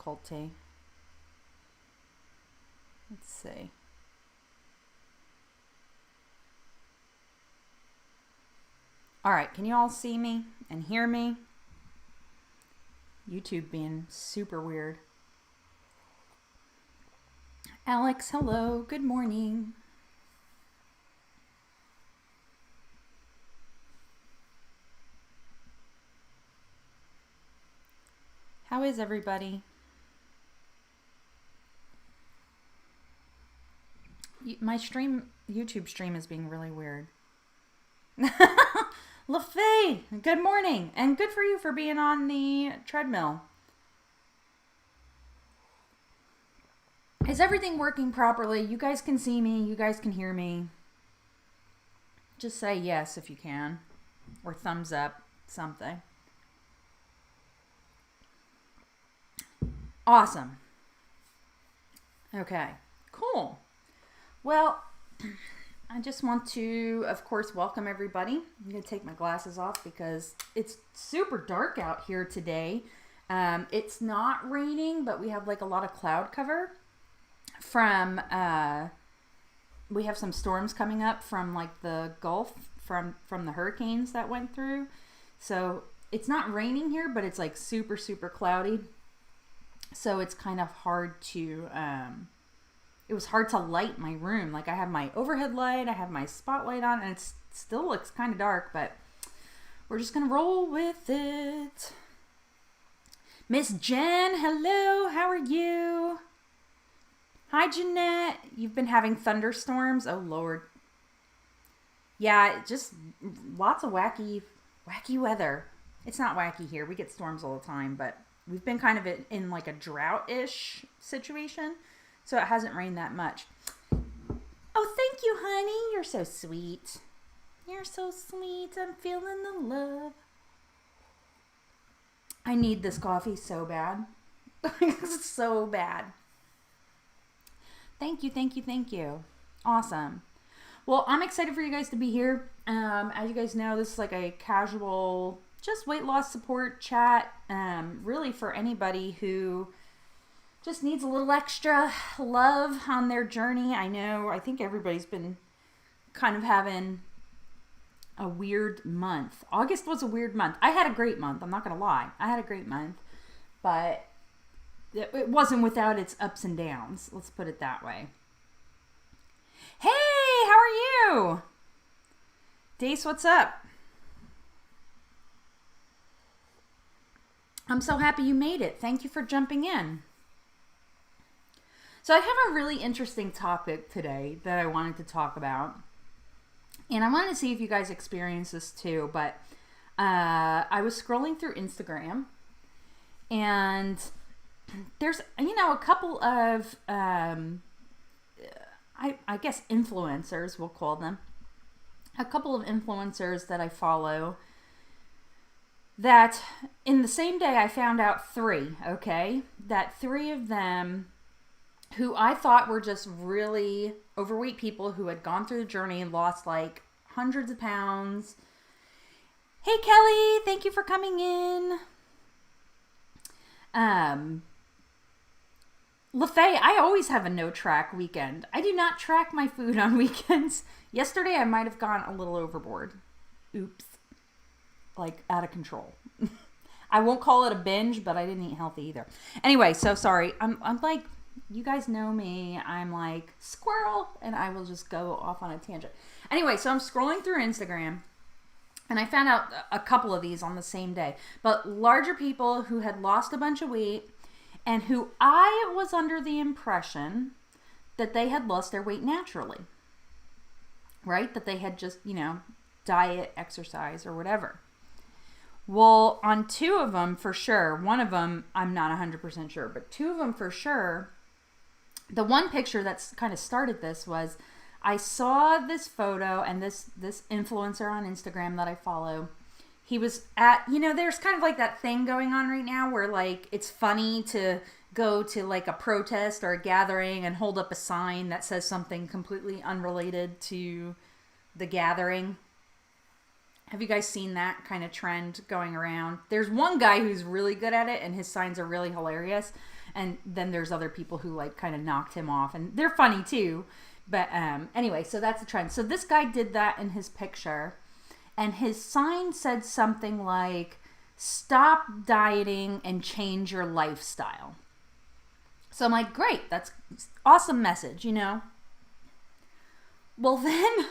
difficulty. Let's see. All right, can you all see me and hear me? YouTube being super weird. Alix, hello, good morning. How is everybody? My YouTube stream is being really weird. LaFay, good morning. And good for you for being on the treadmill. Is everything working properly? You guys can see me. You guys can hear me. Just say yes if you can. Or thumbs up. Something. Awesome. Okay. Cool. Well, I just want to, of course, welcome everybody. I'm going to take my glasses off because it's super dark out here today. It's not raining, but we have like a lot of cloud cover from, we have some storms coming up from like the Gulf from the hurricanes that went through. So it's not raining here, but it's like super, super cloudy. So it's kind of hard to, it was hard to light my room. Like I have my overhead light, I have my spotlight on, and it still looks kind of dark, but we're just going to roll with it. Miss Jen, hello, how are you? Hi, Janette. You've been having thunderstorms? Oh, Lord. Yeah, just lots of wacky weather. It's not wacky here. We get storms all the time, but we've been kind of in like a drought-ish situation, so it hasn't rained that much. Oh, thank you, honey. You're so sweet. You're so sweet. I'm feeling the love. I need this coffee so bad. So bad. Thank you, thank you, thank you. Awesome. Well, I'm excited for you guys to be here. As you guys know, this is like a casual, just weight loss support chat. Really for anybody who just needs a little extra love on their journey. I think everybody's been kind of having a weird month. August was a weird month. I had a great month. I'm not going to lie. I had a great month, but it wasn't without its ups and downs. Let's put it that way. Hey, how are you? Dace, what's up? I'm so happy you made it. Thank you for jumping in. So I have a really interesting topic today that I wanted to talk about. And I wanted to see if you guys experience this too. But I was scrolling through Instagram. And there's, a couple of, I guess influencers, we'll call them. A couple of influencers that I follow that in the same day I found out three, okay? That three of them who I thought were just really overweight people who had gone through the journey and lost like hundreds of pounds. Hey Kelly, thank you for coming in. LaFay, I always have a no track weekend. I do not track my food on weekends. Yesterday I might have gone a little overboard. Oops. Like out of control. I won't call it a binge, but I didn't eat healthy either. Anyway, so sorry. I'm like, you guys know me. I'm like squirrel, and I will just go off on a tangent. Anyway, so I'm scrolling through Instagram, and I found out a couple of these on the same day. But larger people who had lost a bunch of weight, and who I was under the impression that they had lost their weight naturally. Right? That they had just, diet, exercise, or whatever. Well, on two of them for sure, one of them I'm not 100% sure, but two of them for sure, the one picture that's kind of started this was I saw this photo and this influencer on Instagram that I follow. He was at, there's kind of like that thing going on right now where like it's funny to go to like a protest or a gathering and hold up a sign that says something completely unrelated to the gathering. Have you guys seen that kind of trend going around? There's one guy who's really good at it and his signs are really hilarious. And then there's other people who like kind of knocked him off, and they're funny too. But anyway, so that's a trend. So this guy did that in his picture, and his sign said something like, "Stop dieting and change your lifestyle." So I'm like, great, that's awesome message, you know? Well then,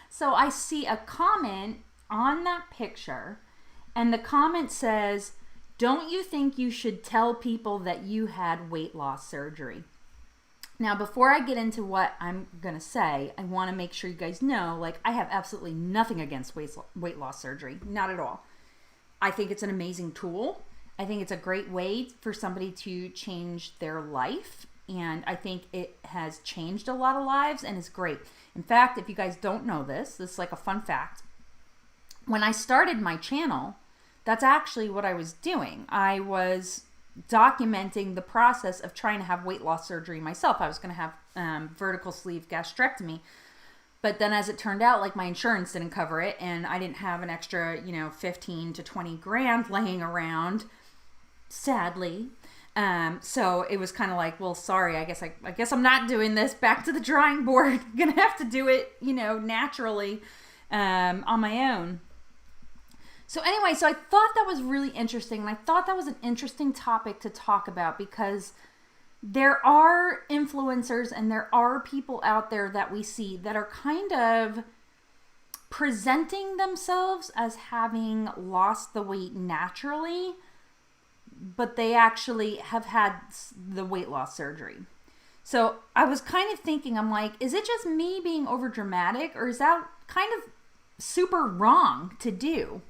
so I see a comment on that picture, and the comment says, "Don't you think you should tell people that you had weight loss surgery?" Now, before I get into what I'm going to say, I want to make sure you guys know, like, I have absolutely nothing against weight loss surgery. Not at all. I think it's an amazing tool. I think it's a great way for somebody to change their life. And I think it has changed a lot of lives and is great. In fact, if you guys don't know this is like a fun fact. When I started my channel, that's actually what I was doing. I was documenting the process of trying to have weight loss surgery myself. I was going to have vertical sleeve gastrectomy. But then as it turned out, like my insurance didn't cover it, and I didn't have an extra, 15 to 20 grand laying around, sadly. So it was kind of like, well, sorry, I guess I'm not doing this. Back to the drawing board. Gonna have to do it, naturally, on my own. So anyway, so I thought that was really interesting, and I thought that was an interesting topic to talk about, because there are influencers and there are people out there that we see that are kind of presenting themselves as having lost the weight naturally, but they actually have had the weight loss surgery. So I was kind of thinking, I'm like, is it just me being over dramatic, or is that kind of super wrong to do?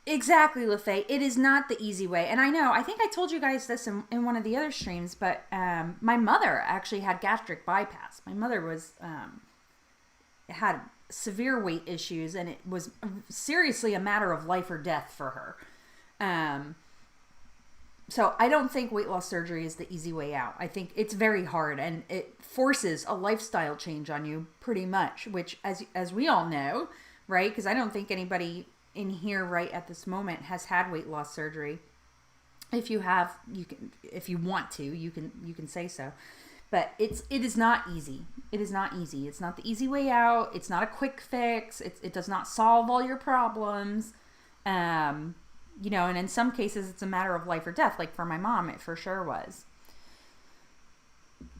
Exactly, LaFay. It is not the easy way. And I think I told you guys this in one of the other streams, but my mother actually had gastric bypass. My mother had severe weight issues, and it was seriously a matter of life or death for her. So I don't think weight loss surgery is the easy way out. I think it's very hard, and it forces a lifestyle change on you pretty much, which as we all know, right? Because I don't think anybody in here right at this moment has had weight loss surgery. If you have, you can, if you want to, you can say so. But it is not easy. It is not easy. It's not the easy way out. It's not a quick fix. It does not solve all your problems. And in some cases it's a matter of life or death. Like for my mom, it for sure was.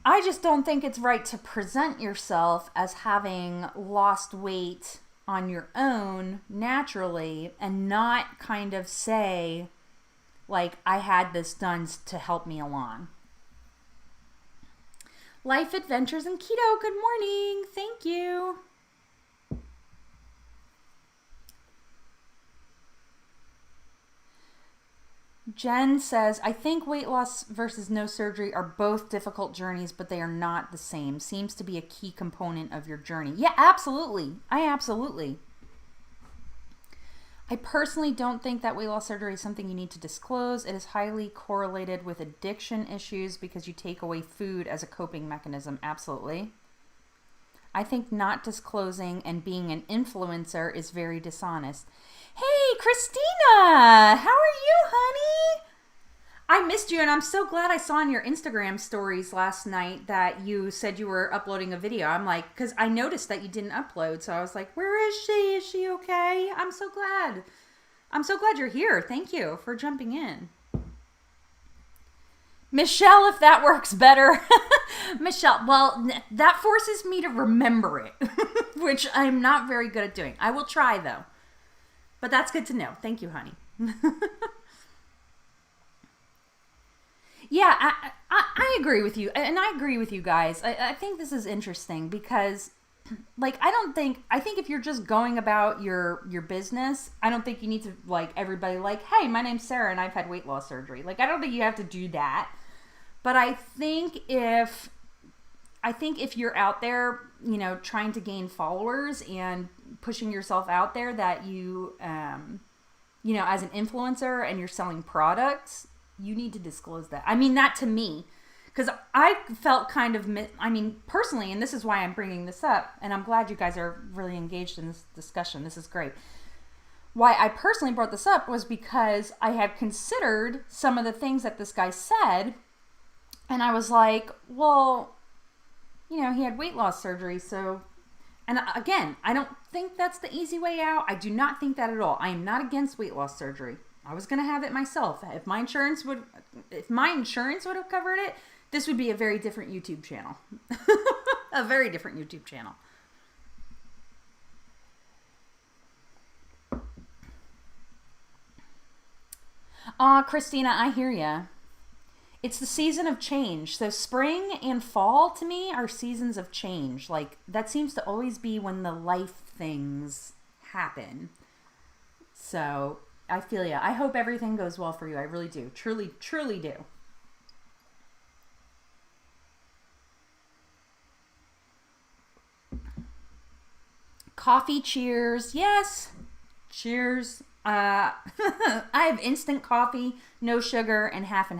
I just don't think it's right to present yourself as having lost weight on your own naturally and not kind of say, like, I had this done to help me along. Life Adventures in Keto, good morning. Thank you. Jen says, I think weight loss versus no surgery are both difficult journeys, but they are not the same. Seems to be a key component of your journey. Yeah, absolutely. I personally don't think that weight loss surgery is something you need to disclose. It is highly correlated with addiction issues because you take away food as a coping mechanism. Absolutely. I think not disclosing and being an influencer is very dishonest. Hey, Christina! How are you, honey? I missed you, and I'm so glad I saw in your Instagram stories last night that you said you were uploading a video. I'm like, because I noticed that you didn't upload, so I was like, where is she? Is she okay? I'm so glad. I'm so glad you're here. Thank you for jumping in. Michelle, if that works better. Michelle, well, that forces me to remember it, which I'm not very good at doing. I will try, though. But that's good to know. Thank you, honey. Yeah, I agree with you. And I agree with you guys. I think this is interesting because, like, I think if you're just going about your business, I don't think you need to, like, everybody like, hey, my name's Sarah and I've had weight loss surgery. Like, I don't think you have to do that. But I think if you're out there, trying to gain followers and pushing yourself out there that you, as an influencer and you're selling products, you need to disclose that. I mean, that to me, because I felt kind of, personally, and this is why I'm bringing this up, and I'm glad you guys are really engaged in this discussion. This is great. why I personally brought this up was because I had considered some of the things that this guy said, and I was like, well, you know, he had weight loss surgery, so, and again, I don't think that's the easy way out. I do not think that at all. I am not against weight loss surgery. I was going to have it myself. If my insurance would have covered it, this would be a very different YouTube channel. A very different YouTube channel. Christina, I hear ya. It's the season of change. So spring and fall to me are seasons of change. Like, that seems to always be when the life things happen. So I feel ya. I hope everything goes well for you. I really do. Truly, truly do. Coffee cheers. Yes. Cheers. I have instant coffee, no sugar, and half.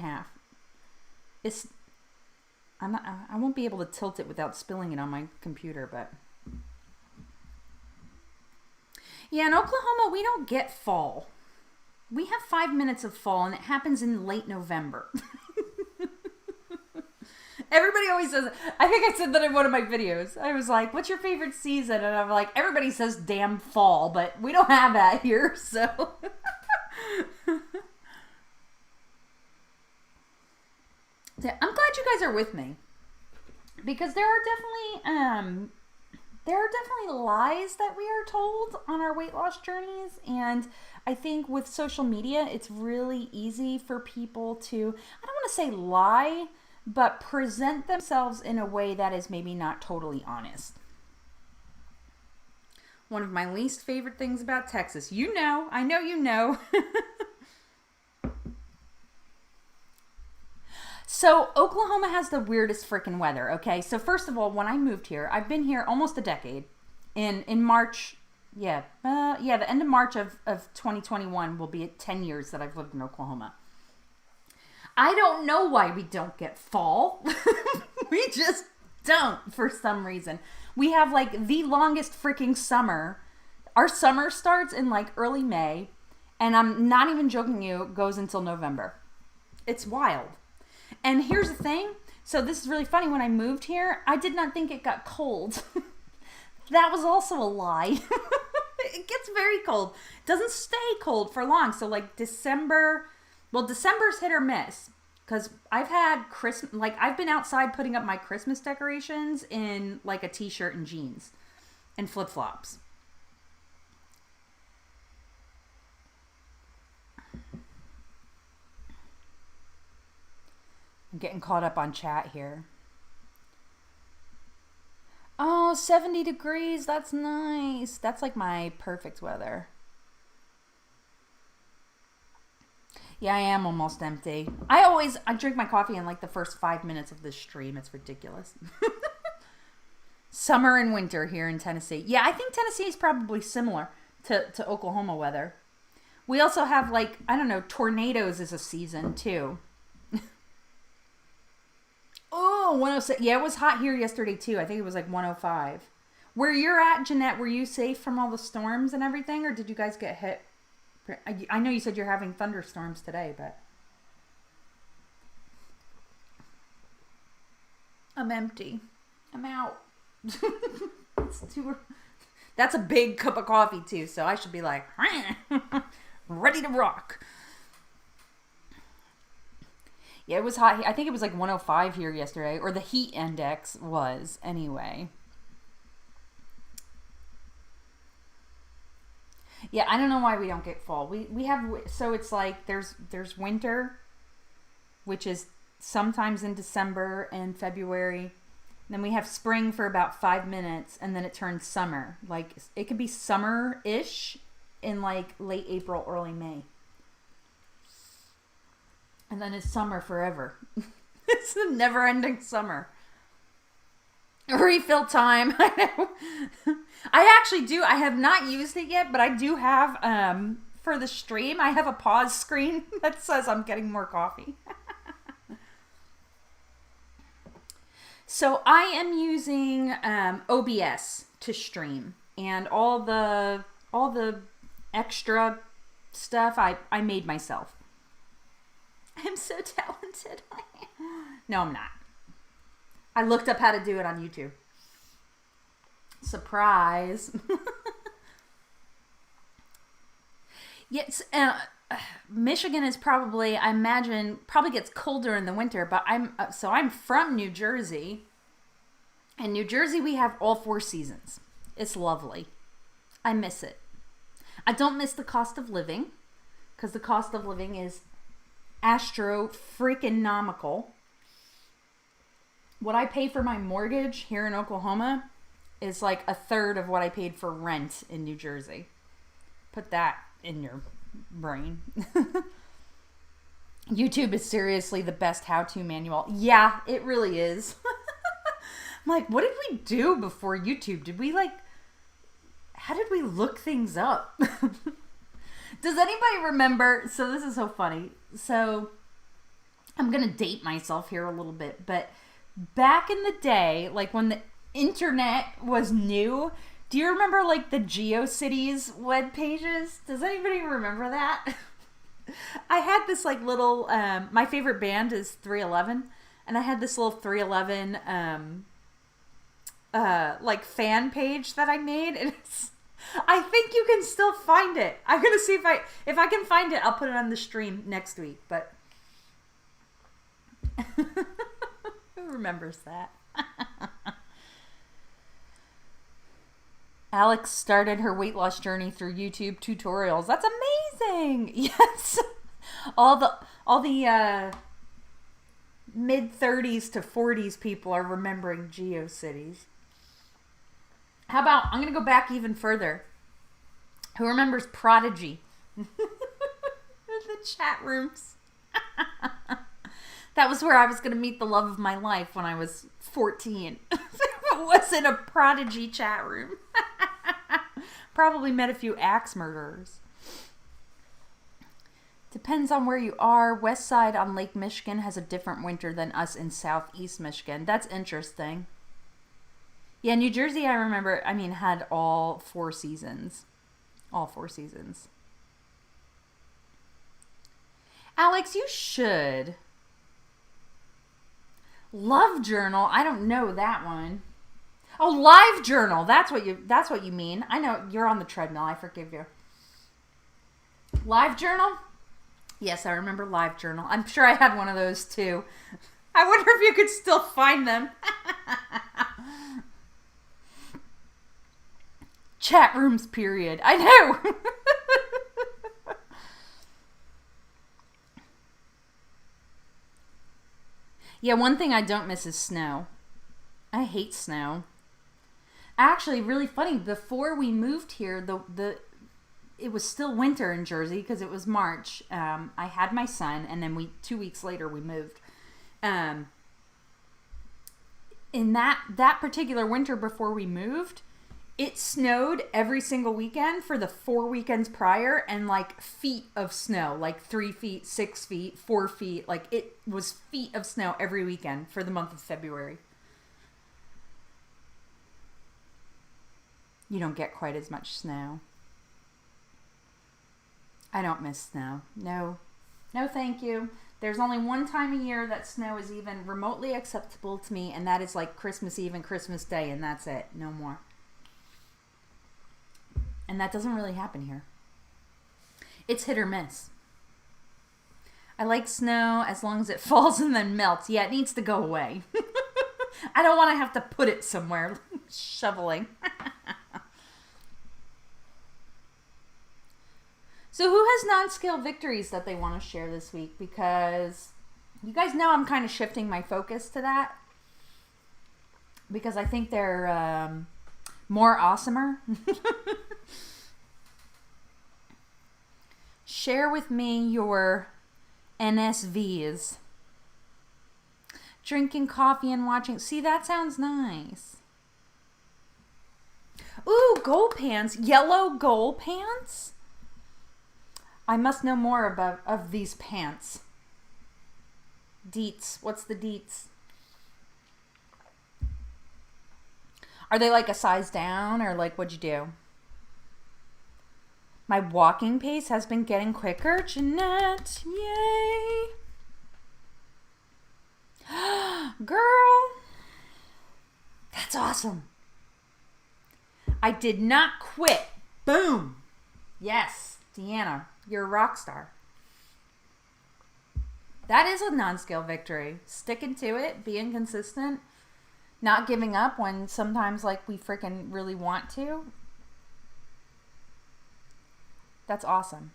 I won't be able to tilt it without spilling it on my computer, but yeah, in Oklahoma, we don't get fall. We have 5 minutes of fall, and it happens in late November. Everybody always says, I think I said that in one of my videos. I was like, what's your favorite season? And I'm like, everybody says damn fall, but we don't have that here, so. I'm glad you guys are with me. Because there are definitely lies that we are told on our weight loss journeys. And I think with social media, it's really easy for people to, I don't want to say lie, but present themselves in a way that is maybe not totally honest. One of my least favorite things about Texas. You know, I know you know. So Oklahoma has the weirdest freaking weather, okay? So first of all, when I moved here, I've been here almost a decade. In March, the end of March of 2021 will be at 10 years that I've lived in Oklahoma. I don't know why we don't get fall. We just don't for some reason. We have like the longest freaking summer. Our summer starts in like early May, and I'm not even joking you, it goes until November. It's wild. And here's the thing. So this is really funny. When I moved here, I did not think it got cold. That was also a lie. It gets very cold. It doesn't stay cold for long. So like December's hit or miss. Because I've had I've been outside putting up my Christmas decorations in like a t-shirt and jeans and flip-flops. I'm getting caught up on chat here. Oh, 70 degrees. That's nice. That's like my perfect weather. Yeah, I am almost empty. I drink my coffee in like the first 5 minutes of this stream. It's ridiculous. Summer and winter here in Tennessee. Yeah, I think Tennessee is probably similar to Oklahoma weather. We also have like, I don't know, tornadoes is a season too. Oh, 106. Yeah, it was hot here yesterday too. I think it was like 105. Where you're at, Janette, were you safe from all the storms and everything, or did you guys get hit? I know you said you're having thunderstorms today, but I'm empty. I'm out. That's a big cup of coffee too, so I should be like ready to rock. Yeah, it was hot. I think it was like 105 here yesterday, or the heat index was anyway. Yeah, I don't know why we don't get fall. We have, so it's like there's winter, which is sometimes in December and February. And then we have spring for about 5 minutes, and then it turns summer. Like it could be summer-ish in like late April, early May. And then it's summer forever. It's a never-ending summer. Refill time. I know. I actually do. I have not used it yet, but I do have, for the stream, I have a pause screen that says I'm getting more coffee. So I am using OBS to stream, and all the extra stuff I made myself. I'm so talented. No, I'm not. I looked up how to do it on YouTube. Surprise. Yes, Michigan is probably, I imagine, probably gets colder in the winter, but I'm from New Jersey. In New Jersey, we have all 4 seasons. It's lovely. I miss it. I don't miss the cost of living, because the cost of living is astro-freaking-nomical. What I pay for my mortgage here in Oklahoma is like a third of what I paid for rent in New Jersey. Put that in your brain. YouTube is seriously the best how-to manual. Yeah, it really is. I'm like, what did we do before YouTube? How did we look things up? Does anybody remember? So this is so funny. So I'm going to date myself here a little bit, but back in the day, like when the internet was new, do you remember like the Geocities web pages? Does anybody remember that? I had this like little, my favorite band is 311, and I had this little 311 like fan page that I made, and I think you can still find it. I'm gonna see if I can find it. I'll put it on the stream next week. But who remembers that? Alix started her weight loss journey through YouTube tutorials. That's amazing. Yes, all the mid-30s to 40s people are remembering Geocities. How about, I'm going to go back even further. Who remembers Prodigy? The chat rooms. That was where I was going to meet the love of my life when I was 14. It was in a Prodigy chat room. Probably met a few axe murderers. Depends on where you are. West side on Lake Michigan has a different winter than us in southeast Michigan. That's interesting. Yeah, New Jersey, I remember, had all 4 seasons. All 4 seasons. Alix, you should. Love Journal. I don't know that one. Oh, Live Journal. That's what you mean. I know you're on the treadmill. I forgive you. Live Journal? Yes, I remember Live Journal. I'm sure I had one of those too. I wonder if you could still find them. Chat rooms, period. I know. Yeah, one thing I don't miss is snow. I hate snow. Actually, really funny. Before we moved here, it was still winter in Jersey because it was March. I had my son, and then 2 weeks later we moved. In that particular winter before we moved, it snowed every single weekend for the 4 weekends prior, and like feet of snow, like 3 feet, 6 feet, 4 feet. Like it was feet of snow every weekend for the month of February. You don't get quite as much snow. I don't miss snow. No, thank you. There's only one time a year that snow is even remotely acceptable to me, and that is like Christmas Eve and Christmas Day, and that's it. No more. And that doesn't really happen here. It's hit or miss. I like snow as long as it falls and then melts. Yeah, it needs to go away. I don't want to have to put it somewhere. Shoveling. So who has non-scale victories that they want to share this week? Because you guys know I'm kind of shifting my focus to that. Because I think they're more awesomer. Share with me your NSVs. Drinking coffee and watching. See, that sounds nice. Ooh, goal pants. Yellow goal pants? I must know more of these pants. Deets. What's the deets? Are they like a size down, or like what'd you do? My walking pace has been getting quicker. Janette, yay. Girl, that's awesome. I did not quit. Boom. Yes, Deanna, you're a rock star. That is a non-scale victory. Sticking to it, being consistent, not giving up when sometimes like we freaking really want to. That's awesome.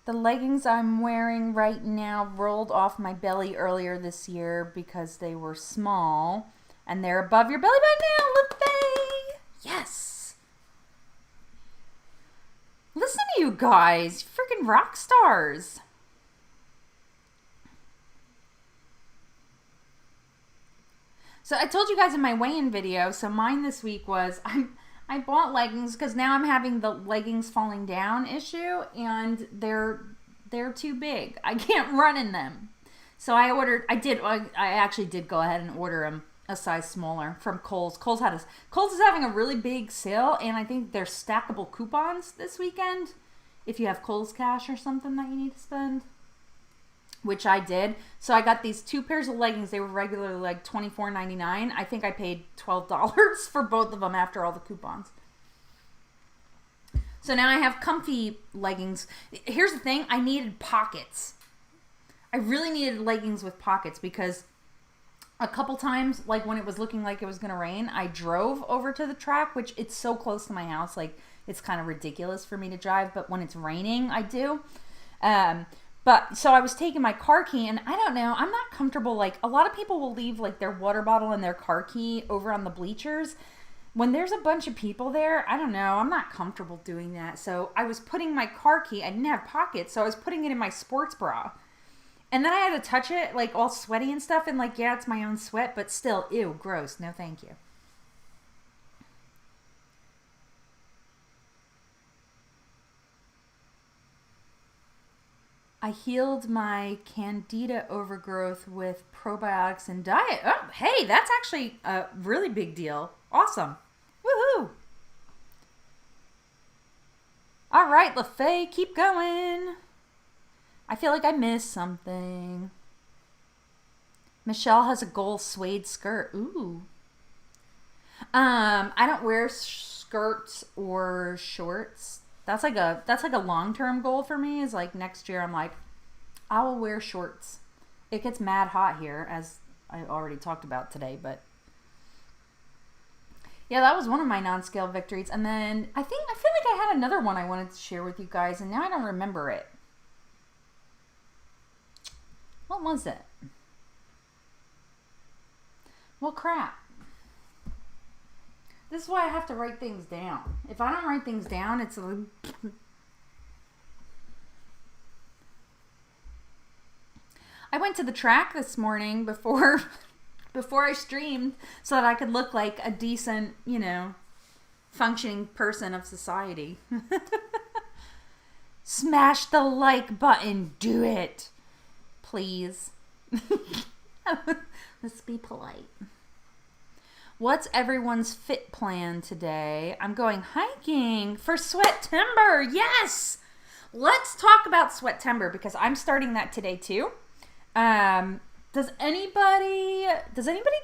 The leggings I'm wearing right now rolled off my belly earlier this year because they were small. And they're above your belly button now, Lefay! Yes! Listen to you guys. Freaking rock stars. So I told you guys in my weigh-in video, so mine this week was... I bought leggings because now I'm having the leggings falling down issue, and they're too big. I can't run in them. So I actually did go ahead and order them a size smaller from Kohl's. Kohl's is having a really big sale, and I think they're stackable coupons this weekend if you have Kohl's cash or something that you need to spend, which I did. So I got these 2 pairs of leggings. They were regularly like $24.99. I think I paid $12 for both of them after all the coupons. So now I have comfy leggings. Here's the thing. I needed pockets. I really needed leggings with pockets because a couple times, like when it was looking like it was going to rain, I drove over to the track, which it's so close to my house. Like it's kind of ridiculous for me to drive, but when it's raining, I do. But so I was taking my car key, and I don't know, I'm not comfortable. Like a lot of people will leave like their water bottle and their car key over on the bleachers. When there's a bunch of people there, I don't know, I'm not comfortable doing that. So I was putting my car key, I didn't have pockets, so I was putting it in my sports bra. And then I had to touch it like all sweaty and stuff, and like, yeah, it's my own sweat, but still, ew, gross, no thank you. I healed my candida overgrowth with probiotics and diet. Oh, hey, that's actually a really big deal. Awesome. Woohoo. All right, LaFay, keep going. I feel like I missed something. Michelle has a gold suede skirt. Ooh. I don't wear skirts or shorts. That's like a long-term goal for me, is like next year I'm like, I will wear shorts. It gets mad hot here, as I already talked about today, but yeah, that was one of my non-scale victories. And then I feel like I had another one I wanted to share with you guys, and now I don't remember it. What was it? Well, crap. This is why I have to write things down. If I don't write things down, it's a... I went to the track this morning before I streamed so that I could look like a decent, functioning person of society. Smash the like button. Do it. Please. Let's be polite. What's everyone's fit plan today? I'm going hiking for Sweatember. Yes! Let's talk about Sweatember because I'm starting that today too. Does anybody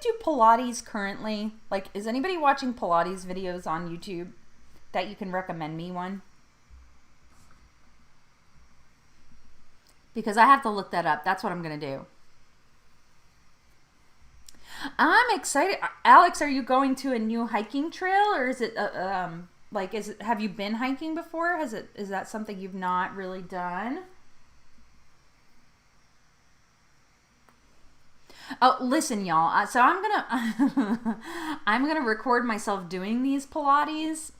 do Pilates currently? Like, is anybody watching Pilates videos on YouTube that you can recommend me one? Because I have to look that up. That's what I'm going to do. I'm excited. Alix, are you going to a new hiking trail, or is it have you been hiking before? Is that something you've not really done? Oh, listen, y'all. So I'm gonna record myself doing these Pilates.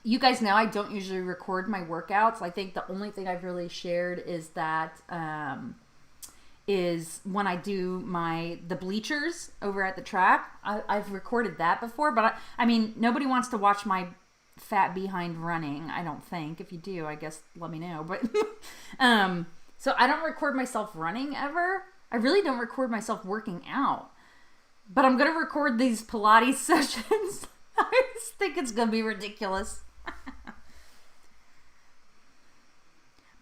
You guys know I don't usually record my workouts. I think the only thing I've really shared is that is when I do the bleachers over at the track. I've recorded that before, but I mean, nobody wants to watch my fat behind running, I don't think. If you do, I guess let me know. But so I don't record myself running ever. I really don't record myself working out. But I'm going to record these Pilates sessions. I just think it's going to be ridiculous.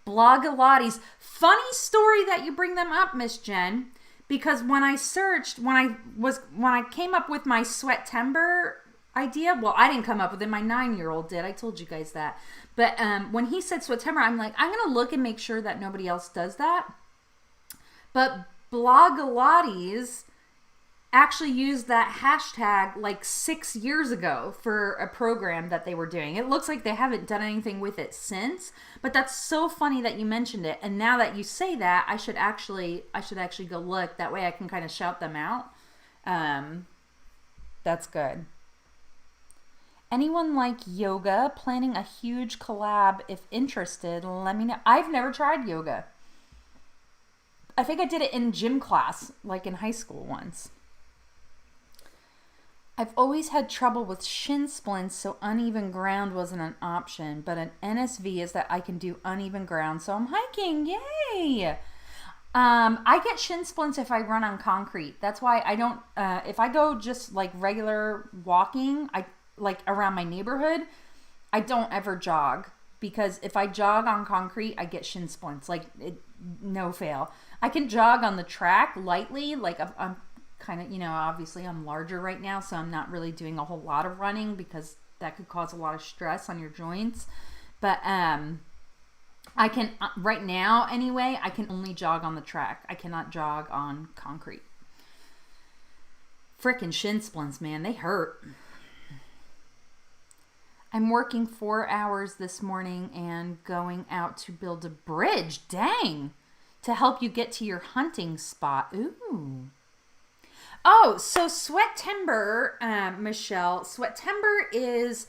Blogilates. Funny story that you bring them up, Miss Jen. Because when I searched, when I came up with my sweatember idea, well, I didn't come up with it. My 9-year-old did. I told you guys that. But when he said sweatember, I'm like, I'm going to look and make sure that nobody else does that. But Blogilates actually used that hashtag like 6 years ago for a program that they were doing. It looks like they haven't done anything with it since, but that's so funny that you mentioned it. And now that you say that, I should actually go look. That way I can kind of shout them out. That's good. Anyone like yoga? Planning a huge collab. If interested, let me know. I've never tried yoga. I think I did it in gym class, like in high school once. I've always had trouble with shin splints, so uneven ground wasn't an option. But an NSV is that I can do uneven ground, so I'm hiking. Yay! I get shin splints if I run on concrete. That's why I don't. If I go just like regular walking, like around my neighborhood, I don't ever jog, because if I jog on concrete, I get shin splints. Like no fail. I can jog on the track lightly, like I'm kind of, obviously I'm larger right now, so I'm not really doing a whole lot of running because that could cause a lot of stress on your joints. But I can, right now anyway, I can only jog on the track. I cannot jog on concrete. Frickin' shin splints, man, they hurt. I'm working 4 hours this morning and going out to build a bridge. Dang! To help you get to your hunting spot. Ooh. Oh, so sweatember, Michelle. Sweatember is,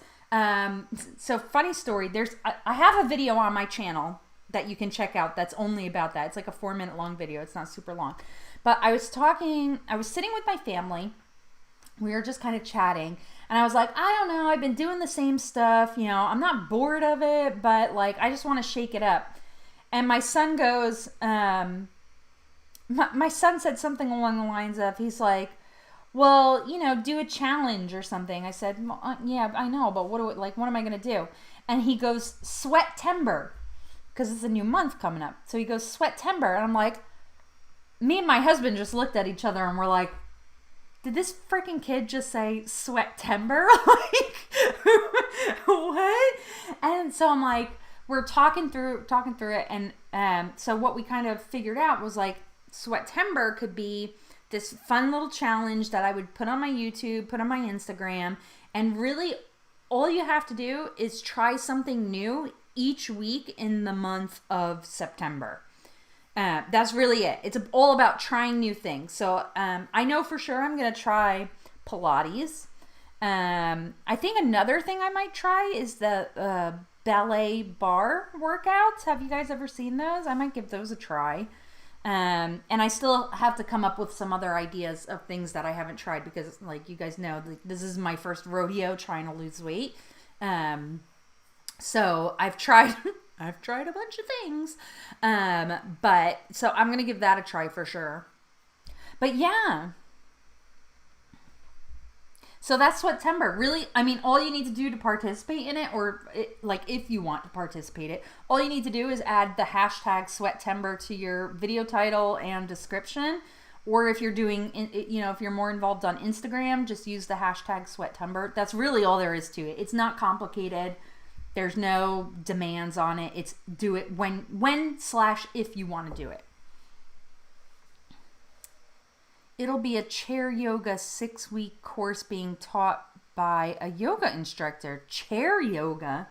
so funny story. I have a video on my channel that you can check out that's only about that. It's like a 4-minute long video. It's not super long. But I was sitting with my family. We were just kind of chatting. And I was like, I don't know. I've been doing the same stuff. I'm not bored of it, but like, I just want to shake it up. And my son goes, my son said something along the lines of, he's like, well, do a challenge or something. I said, well, yeah, I know, but what am I going to do? And he goes, Sweatember, because it's a new month coming up. So he goes, Sweatember. And I'm like, me and my husband just looked at each other and we're like, did this freaking kid just say Sweatember? Like, what? And so I'm like, we're talking through it. And so what we kind of figured out was like, Sweatember could be this fun little challenge that I would put on my YouTube, put on my Instagram, and really all you have to do is try something new each week in the month of September. That's really it. It's all about trying new things. So I know for sure I'm going to try Pilates. I think another thing I might try is the ballet bar workouts. Have you guys ever seen those? I might give those a try. And I still have to come up with some other ideas of things that I haven't tried because, like you guys know, this is my first rodeo trying to lose weight. So I've tried a bunch of things. But so I'm going to give that a try for sure. But yeah. So that's Sweatember. Really, I mean, all you need to do to participate in it, like if you want to participate in it, all you need to do is add the hashtag Sweatember to your video title and description. Or if you're doing, if you're more involved on Instagram, just use the hashtag Sweatember. That's really all there is to it. It's not complicated. There's no demands on it. It's do it when/if you want to do it. It'll be a chair yoga 6-week course being taught by a yoga instructor. Chair yoga?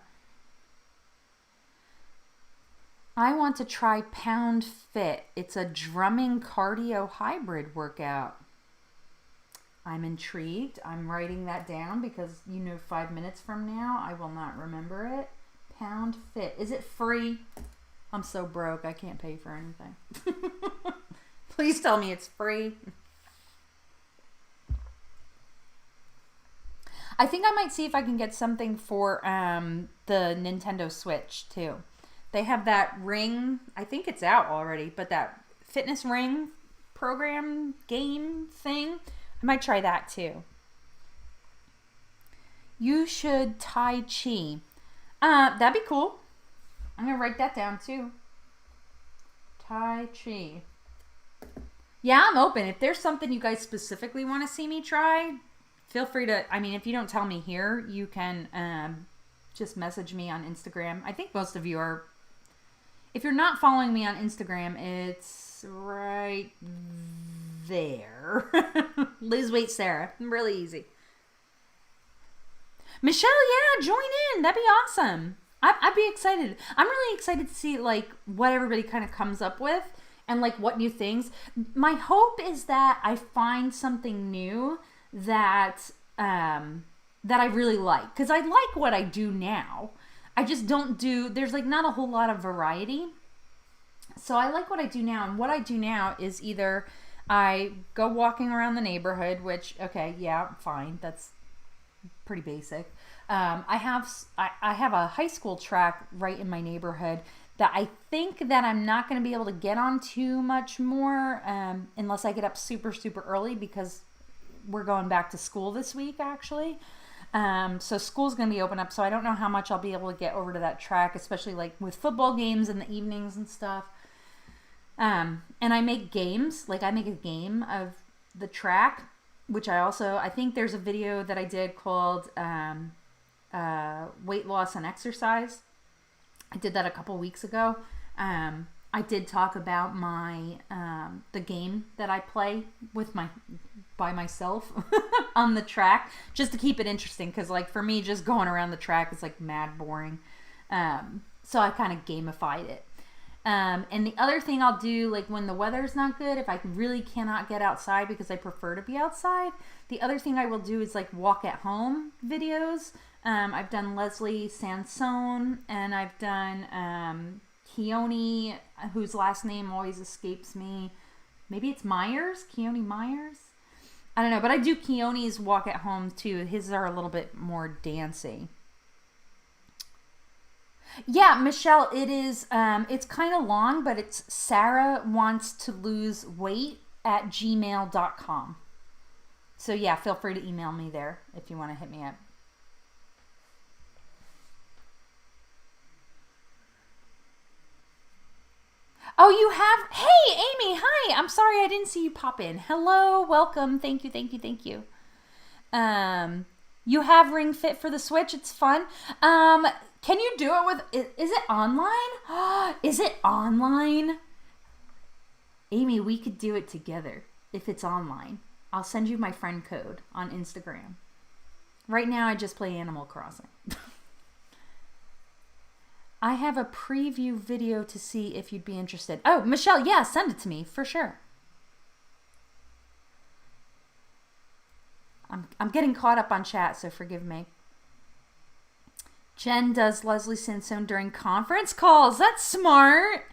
I want to try Pound Fit. It's a drumming cardio hybrid workout. I'm intrigued. I'm writing that down because 5 minutes from now, I will not remember it. Pound Fit. Is it free? I'm so broke. I can't pay for anything. Please tell me it's free. I think I might see if I can get something for the Nintendo Switch too. They have that ring. I think it's out already, but that fitness ring program game thing. I might try that too. You should Tai Chi. That'd be cool. I'm going to write that down too. Tai Chi. Yeah, I'm open. If there's something you guys specifically want to see me try, feel free to, I mean, if you don't tell me here, you can just message me on Instagram. I think most of you are, if you're not following me on Instagram, it's right there. Lose weight Sarah. Really easy. Michelle, yeah, join in. That'd be awesome. I'd be excited. I'm really excited to see like what everybody kind of comes up with and like what new things. My hope is that I find something new that that I really like, because I like what I do now. I just don't do, there's like not a whole lot of variety. So I like what I do now, and what I do now is either I go walking around the neighborhood, which, okay, yeah, fine, that's pretty basic. I have a high school track right in my neighborhood that I think that I'm not going to be able to get on too much more unless I get up super, super early, because we're going back to school this week, actually. So school's going to be open up, so I don't know how much I'll be able to get over to that track, especially like with football games in the evenings and stuff. And I make games, like I make a game of the track, which I think there's a video that I did called weight loss and exercise. I did that a couple weeks ago. I did talk about my the game that I play with by myself on the track, just to keep it interesting, because like for me, just going around the track is like mad boring. So I kind of gamified it. And the other thing I'll do, like when the weather's not good, if I really cannot get outside because I prefer to be outside, the other thing I will do is like walk at home videos. I've done Leslie Sansone, and I've done Keone, whose last name always escapes me. Maybe it's Myers? Keone Myers? I don't know, but I do Keone's walk at home too. His are a little bit more dancey. Yeah, Michelle, it is, it's kind of long, but it's Sarah wants to lose weight at gmail.com. So yeah, feel free to email me there if you want to hit me up. Oh, you have, hey, Amy, hi. I'm sorry I didn't see you pop in. Hello, welcome. Thank you, thank you, thank you. You have Ring Fit for the Switch. It's fun. Can you do it with, is it online? Is it online? Amy, we could do it together if it's online. I'll send you my friend code on Instagram. Right now, I just play Animal Crossing. I have a preview video to see if you'd be interested. Oh, Michelle, yeah, send it to me for sure. I'm getting caught up on chat, so forgive me. Jen does Leslie Sansone during conference calls. That's smart.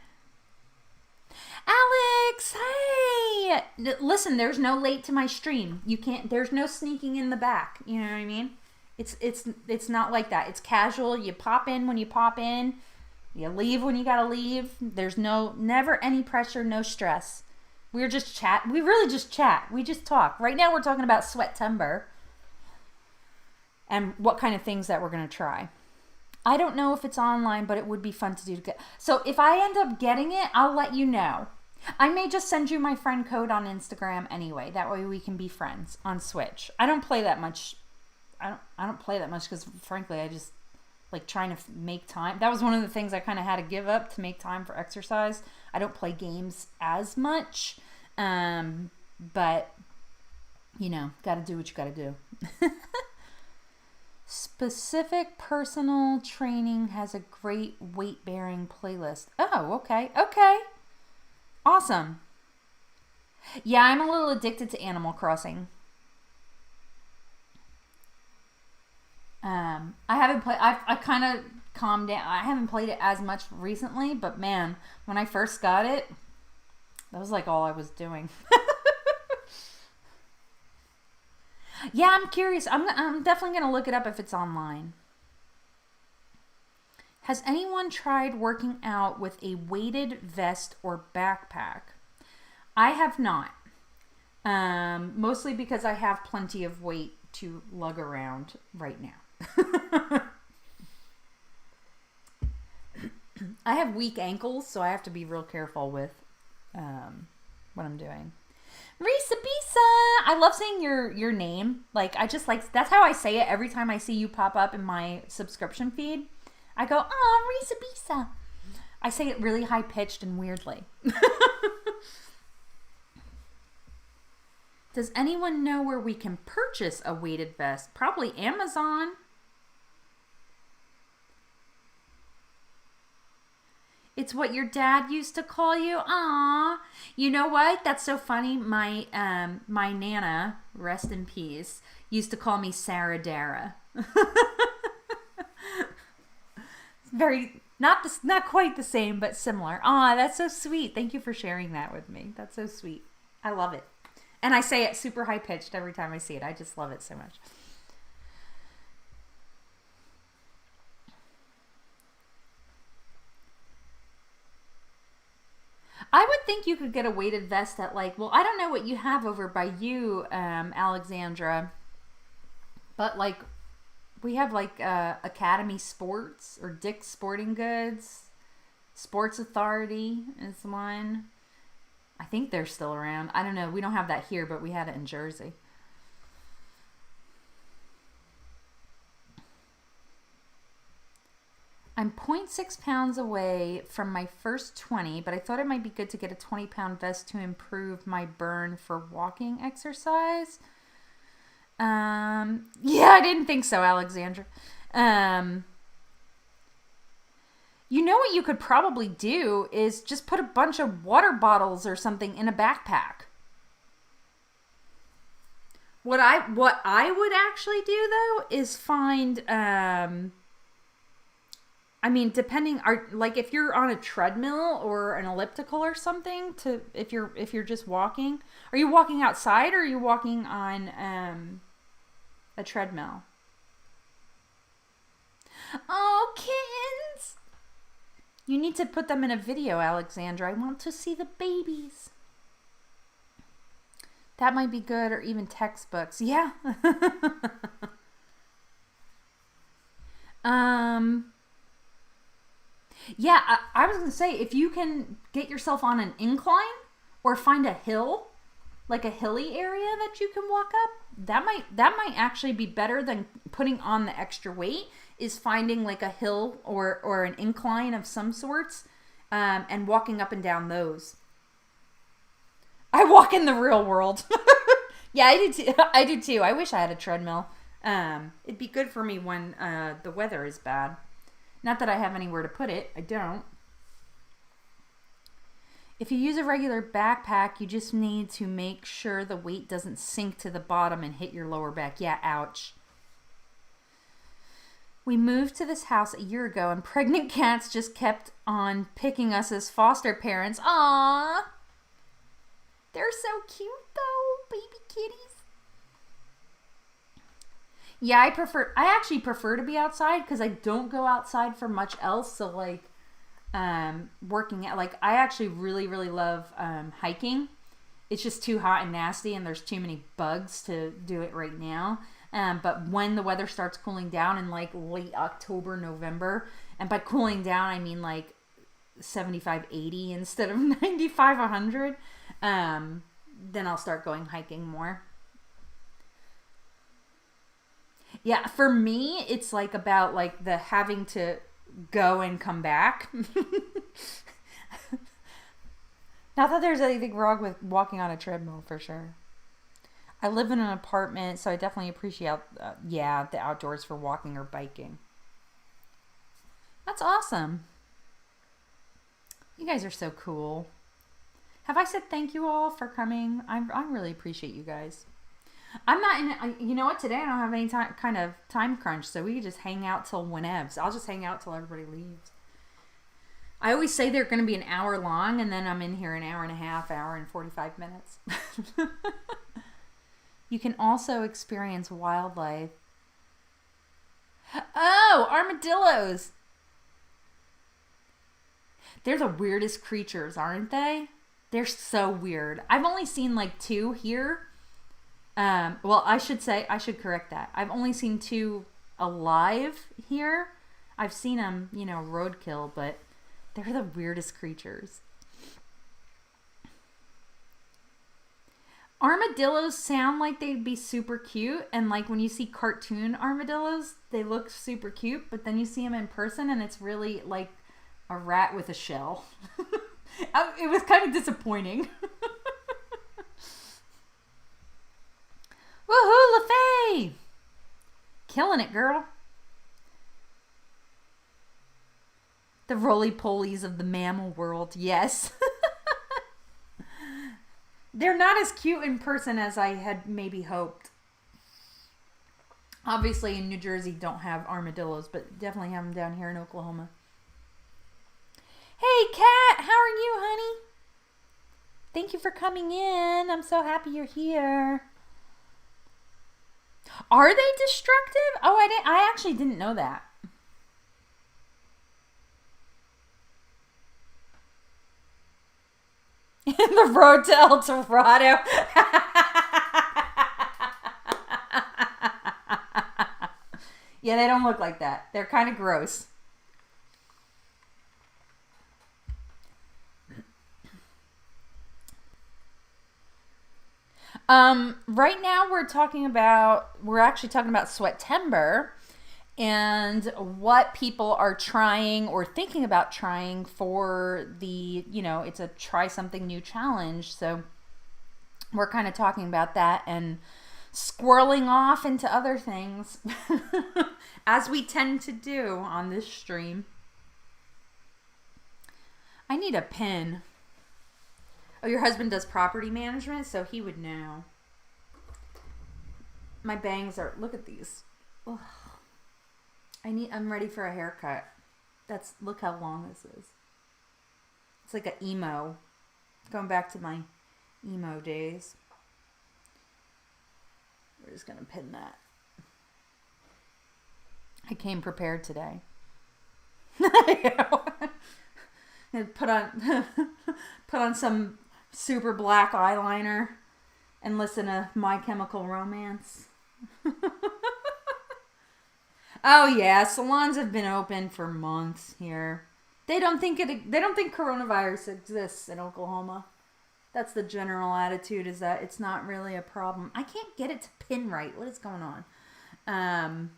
Alix, hey! Listen, there's no late to my stream. You can't. There's no sneaking in the back. You know what I mean? It's not like that. It's casual. You pop in when you pop in. You leave when you gotta leave. There's never any pressure, no stress. We're just chat. We really just chat. We just talk. Right now we're talking about sweatember and what kind of things that we're gonna try. I don't know if it's online, but it would be fun to do. So if I end up getting it, I'll let you know. I may just send you my friend code on Instagram anyway. That way we can be friends on Switch. I don't play that much. I don't play that much because frankly I just like trying to make time. That was one of the things I kind of had to give up to make time for exercise. I don't play games as much, but you know, got to do what you got to do. Specific personal training has a great weight bearing playlist. Oh, okay. Okay. Awesome. Yeah, I'm a little addicted to Animal Crossing. I haven't played, I kind of calmed down. I haven't played it as much recently, but man, when I first got it, that was like all I was doing. Yeah, I'm curious. I'm definitely going to look it up if it's online. Has anyone tried working out with a weighted vest or backpack? I have not. Mostly because I have plenty of weight to lug around right now. I have weak ankles, so I have to be real careful with what I'm doing. Risa Bisa! I love saying your name. Like, that's how I say it every time I see you pop up in my subscription feed. I go, oh, Risa Bisa. I say it really high-pitched and weirdly. Does anyone know where we can purchase a weighted vest? Probably Amazon. It's what your dad used to call you. Aww. You know what? That's so funny. My my Nana, rest in peace, used to call me Sarah Dara. Very not quite the same, but similar. Aw, that's so sweet. Thank you for sharing that with me. That's so sweet. I love it. And I say it super high pitched every time I see it. I just love it so much. I would think you could get a weighted vest at like, well, I don't know what you have over by you, Alexandra, but like we have like Academy Sports or Dick's Sporting Goods, Sports Authority is one. I think they're still around. I don't know. We don't have that here, but we had it in Jersey. I'm 0.6 pounds away from my first 20, but I thought it might be good to get a 20-pound vest to improve my burn for walking exercise. Yeah, I didn't think so, Alexandra. You know what you could probably do is just put a bunch of water bottles or something in a backpack. What I would actually do though is find I mean, depending, like if you're on a treadmill or an elliptical or something, if you're just walking, are you walking outside or are you walking on a treadmill? Oh, kittens! You need to put them in a video, Alexandra. I want to see the babies. That might be good, or even textbooks. Yeah. Yeah, I was going to say, if you can get yourself on an incline or find a hill, like a hilly area that you can walk up, that might actually be better than putting on the extra weight, is finding like a hill or an incline of some sorts and walking up and down those. I walk in the real world. Yeah, I do too. I wish I had a treadmill. It'd be good for me when the weather is bad. Not that I have anywhere to put it. I don't. If you use a regular backpack, you just need to make sure the weight doesn't sink to the bottom and hit your lower back. Yeah, ouch. We moved to this house a year ago, and pregnant cats just kept on picking us as foster parents. Aww. They're so cute, though, baby kitties. Yeah, I actually prefer to be outside because I don't go outside for much else. So like working out, like I actually really, really love hiking. It's just too hot and nasty and there's too many bugs to do it right now. But when the weather starts cooling down in like late October, November, and by cooling down, I mean like 75, 80 instead of 95, 100, then I'll start going hiking more. Yeah, for me, it's like about like the having to go and come back. Not that there's anything wrong with walking on a treadmill, for sure. I live in an apartment, so I definitely appreciate, the outdoors for walking or biking. That's awesome. You guys are so cool. Have I said thank you all for coming? I really appreciate you guys. I'm not in, you know what, today I don't have any kind of time crunch, so we can just hang out till whenevs. I'll just hang out till everybody leaves. I always say they're going to be an hour long, and then I'm in here an hour and a half, hour and 45 minutes. You can also experience wildlife. Oh, armadillos! They're the weirdest creatures, aren't they? They're so weird. I've only seen like 2 here. Well, I should correct that. I've only seen 2 alive here. I've seen them, roadkill, but they're the weirdest creatures. Armadillos sound like they'd be super cute, and like when you see cartoon armadillos, they look super cute, but then you see them in person and it's really like a rat with a shell. It was kind of disappointing. Woohoo, LaFay! Killing it, girl. The roly-polies of the mammal world, yes. They're not as cute in person as I had maybe hoped. Obviously, in New Jersey, don't have armadillos, but definitely have them down here in Oklahoma. Hey, Kat, how are you, honey? Thank you for coming in. I'm so happy you're here. Are they destructive? Oh, I actually didn't know that. The road to El Dorado. Yeah, they don't look like that. They're kind of gross. Right now we're actually talking about sweatember and what people are trying or thinking about trying for the, it's a try something new challenge. So we're kind of talking about that and squirreling off into other things as we tend to do on this stream. I need a pin. Oh, your husband does property management, so he would know. My bangs are, look at these. Ugh. I'm ready for a haircut. Look how long this is. It's like an emo. Going back to my emo days. We're just going to pin that. I came prepared today. And put on some super black eyeliner and listen to My Chemical Romance. Oh yeah, salons have been open for months here. They don't think coronavirus exists in Oklahoma. That's the general attitude, is that it's not really a problem. I can't get it to pin right. What is going on?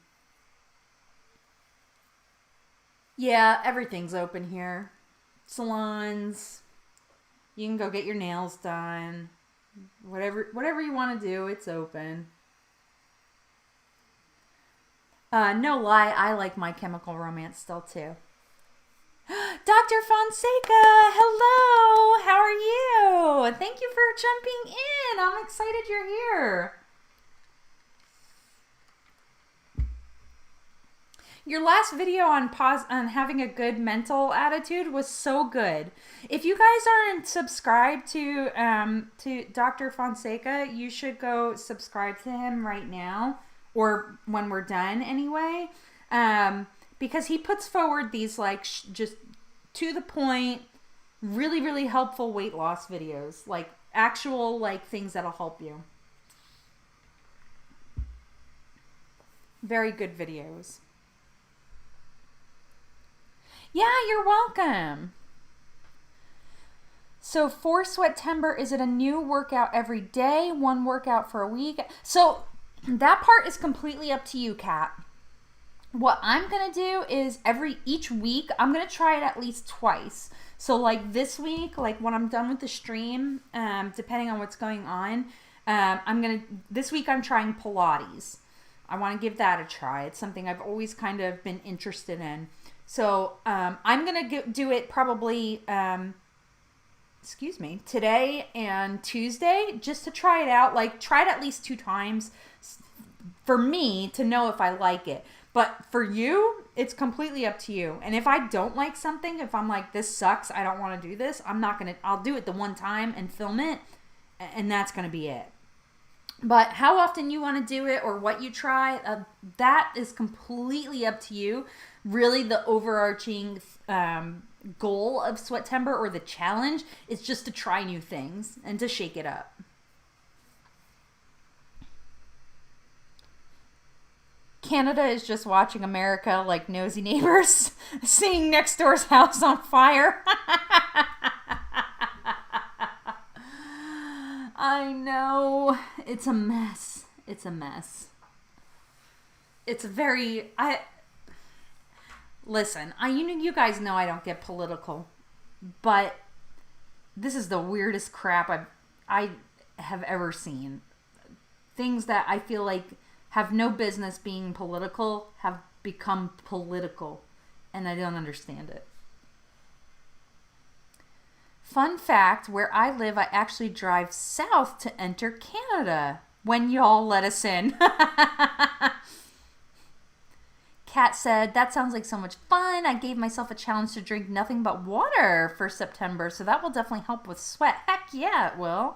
Yeah, everything's open here. Salons, you can go get your nails done. Whatever you want to do, it's open. No lie, I like My Chemical Romance still too. Dr. Fonseca, hello! How are you? Thank you for jumping in. I'm excited you're here. Your last video on having a good mental attitude was so good. If you guys aren't subscribed to Dr. Fonseca, you should go subscribe to him right now, or when we're done anyway, because he puts forward these like just to the point, really, really helpful weight loss videos, like actual like things that'll help you. Very good videos. Yeah, you're welcome. So for sweatember, is it a new workout every day? One workout for a week? So that part is completely up to you, Kat. What I'm going to do is each week, I'm going to try it at least twice. So like this week, like when I'm done with the stream, depending on what's going on, this week I'm trying Pilates. I want to give that a try. It's something I've always kind of been interested in. So I'm going to do it probably, today and Tuesday, just to try it out. Like, try it at least 2 times for me to know if I like it. But for you, it's completely up to you. And if I don't like something, if I'm like, this sucks, I don't want to do this, I'll do it the one time and film it, and that's going to be it. But how often you want to do it or what you try, that is completely up to you. Really, the overarching goal of Sweatember or the challenge is just to try new things and to shake it up. Canada is just watching America like nosy neighbors, seeing next door's house on fire. I know. It's a mess. It's a mess. It's very... Listen, you guys know I don't get political, but this is the weirdest crap I have ever seen. Things that I feel like have no business being political have become political, and I don't understand it. Fun fact, where I live, I actually drive south to enter Canada when y'all let us in. Kat said, that sounds like so much fun. I gave myself a challenge to drink nothing but water for September, so that will definitely help with sweat. Heck yeah, it will.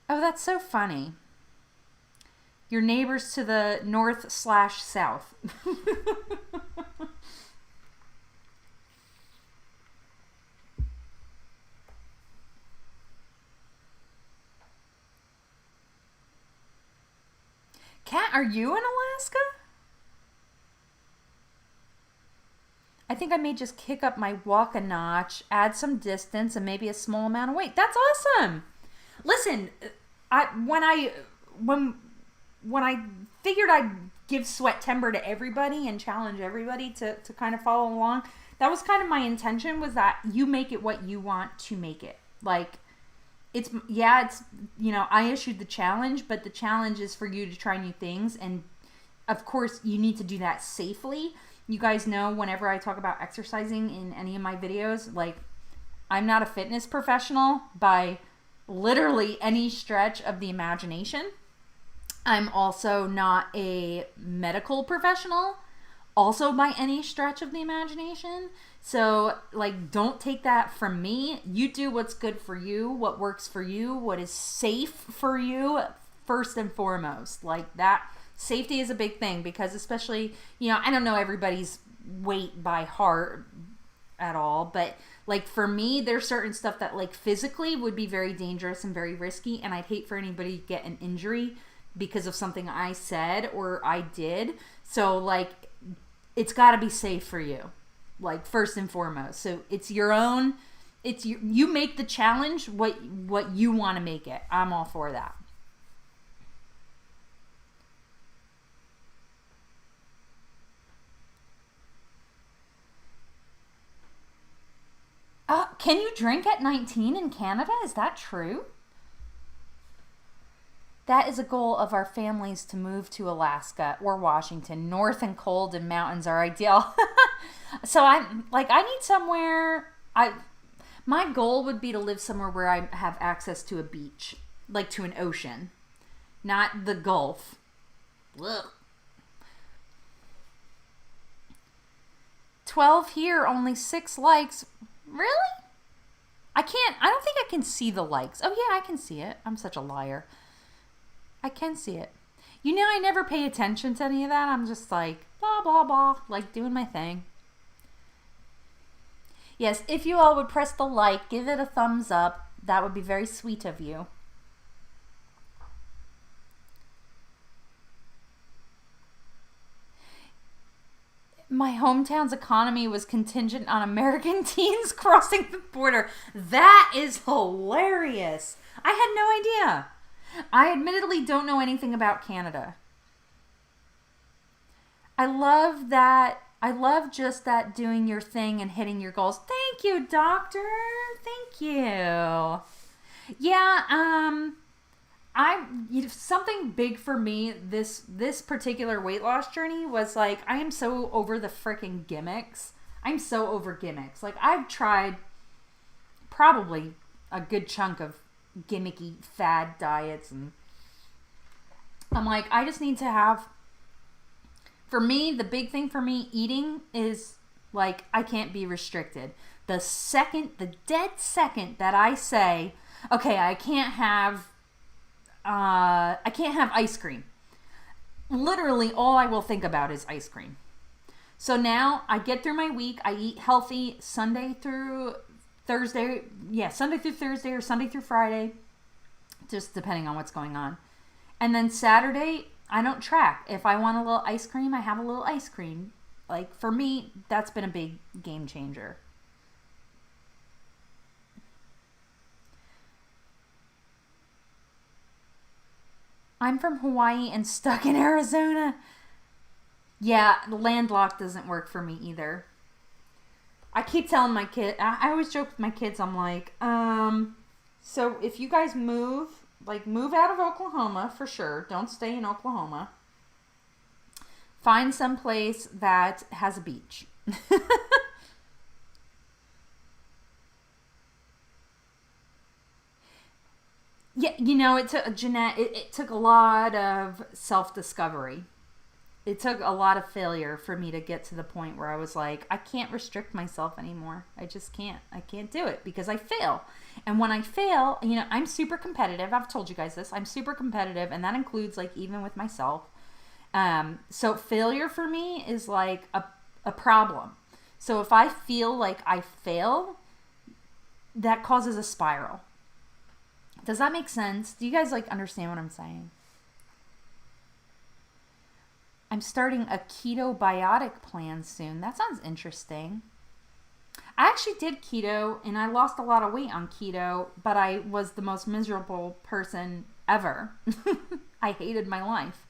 Oh, that's so funny. Your neighbors to the north/south. Kat, are you in Alaska? I think I may just kick up my walk a notch, add some distance, and maybe a small amount of weight. That's awesome. Listen, when I figured I'd give Sweatember to everybody and challenge everybody to kind of follow along, that was kind of my intention, was that you make it what you want to make it. Like, it's, I issued the challenge, but the challenge is for you to try new things. And of course you need to do that safely. You guys know whenever I talk about exercising in any of my videos, like, I'm not a fitness professional by literally any stretch of the imagination. I'm also not a medical professional, also by any stretch of the imagination. So, like, don't take that from me. You do what's good for you, what works for you, what is safe for you, first and foremost. Like, that safety is a big thing, because especially, I don't know everybody's weight by heart at all, but like, for me, there's certain stuff that, like, physically would be very dangerous and very risky, and I'd hate for anybody to get an injury because of something I said or I did. So, like, it's got to be safe for you, like, first and foremost. So it's your own, you make the challenge what you want to make it. I'm all for that. Can you drink at 19 in Canada? Is that true? That is a goal of our families, to move to Alaska or Washington. North and cold and mountains are ideal. So I need somewhere, my goal would be to live somewhere where I have access to a beach, like to an ocean, not the Gulf. Ugh. 12 here, only 6 likes. Really? I don't think I can see the likes. Oh yeah, I can see it. I'm such a liar. I can see it. I never pay attention to any of that. I'm just like, blah, blah, blah, like, doing my thing. Yes, if you all would press the like, give it a thumbs up, that would be very sweet of you. My hometown's economy was contingent on American teens crossing the border. That is hilarious. I had no idea. I admittedly don't know anything about Canada. I love that. I love just that, doing your thing and hitting your goals. Thank you, doctor. Thank you. Yeah, something big for me this particular weight loss journey was, like, I am so over the freaking gimmicks. I'm so over gimmicks. Like, I've tried probably a good chunk of gimmicky fad diets, and I'm like, I just need to have, for me, the big thing for me eating is, like, I can't be restricted. The dead second that I say, okay, I can't have ice cream, literally all I will think about is ice cream. So now I get through my week. I eat healthy Sunday through Thursday. Yeah, Sunday through Thursday or Sunday through Friday, just depending on what's going on. And then Saturday, I don't track. If I want a little ice cream, I have a little ice cream. Like, for me, that's been a big game changer. I'm from Hawaii and stuck in Arizona. Yeah, landlocked doesn't work for me either. I keep telling my kid, I always joke with my kids, I'm like, so if you guys move out of Oklahoma for sure, don't stay in Oklahoma. Find some place that has a beach. Yeah, you know, it took Janette. It took a lot of self-discovery. It took a lot of failure for me to get to the point where I was like, I can't restrict myself anymore. I just can't. I can't do it because I fail. And when I fail, you know, I'm super competitive. I've told you guys this. I'm super competitive, and that includes like even with myself. So failure for me is like a problem. So if I feel like I fail, that causes a spiral. Does that make sense? Do you guys like understand what I'm saying? I'm starting a keto biotic plan soon. That sounds interesting. I actually did keto and I lost a lot of weight on keto, but I was the most miserable person ever. I hated my life.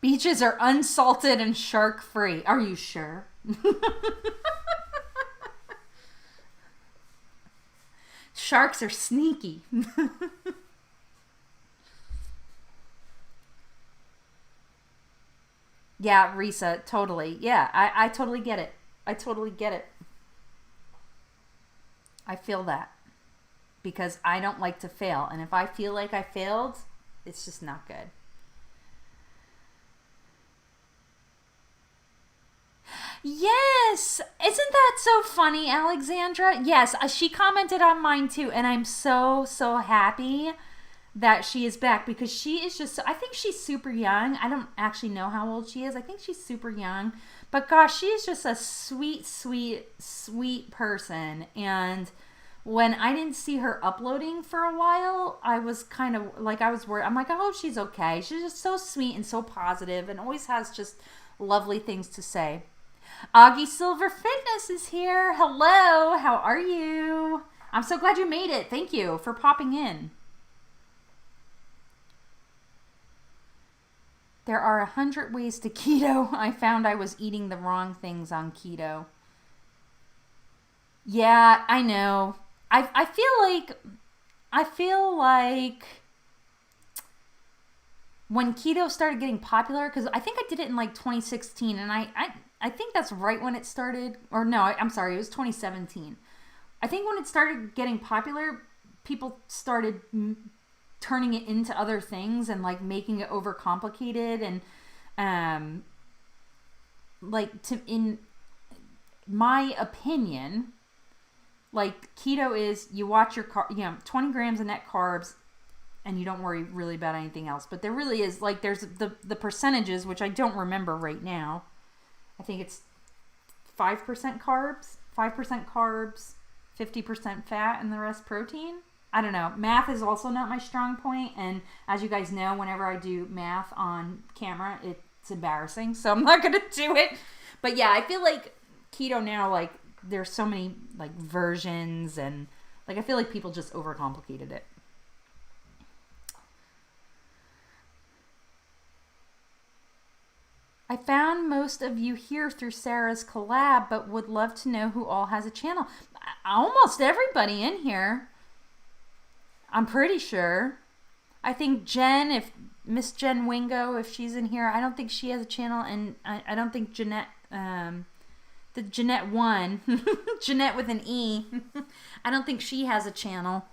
Beaches are unsalted and shark free. Are you sure? Sharks are sneaky. Yeah, Risa, totally. Yeah, I totally get it. I totally get it. I feel that. Because I don't like to fail. And if I feel like I failed, it's just not good. Yes! Isn't that so funny, Alexandra? Yes, she commented on mine too, and I'm so, so happy that she is back because she is just, I think she's super young. I don't actually know how old she is. I think she's super young. But gosh, she is just a sweet, sweet, sweet person. And when I didn't see her uploading for a while, I was kind of like, I was worried. I'm like, I hope she's okay. She's just so sweet and so positive and always has just lovely things to say. Augie Silver Fitness is here. Hello, how are you? I'm so glad you made it. Thank you for popping in. There are 100 ways to keto. I found I was eating the wrong things on keto. Yeah, I know. I feel like when keto started getting popular, because I think I did it in like 2016, and I think that's right when it started. Or no, I'm sorry, it was 2017. I think when it started getting popular, people started turning it into other things and like making it overcomplicated and in my opinion, like keto is you watch your 20 grams of net carbs and you don't worry really about anything else. But there really is like there's the percentages, which I don't remember right now. I think it's 5% carbs, 50% fat, and the rest protein. I don't know. Math is also not my strong point, and as you guys know, whenever I do math on camera, it's embarrassing, so I'm not going to do it. But yeah, I feel like keto now, like, there's so many, like, versions, and, like, I feel like people just overcomplicated it. I found most of you here through Sarah's collab, but would love to know who all has a channel. Almost everybody in here. I'm pretty sure. I think Jen, if Miss Jen Wingo, if she's in here, I don't think she has a channel, and I don't think Janette, the Janette one, Janette with an E, I don't think she has a channel,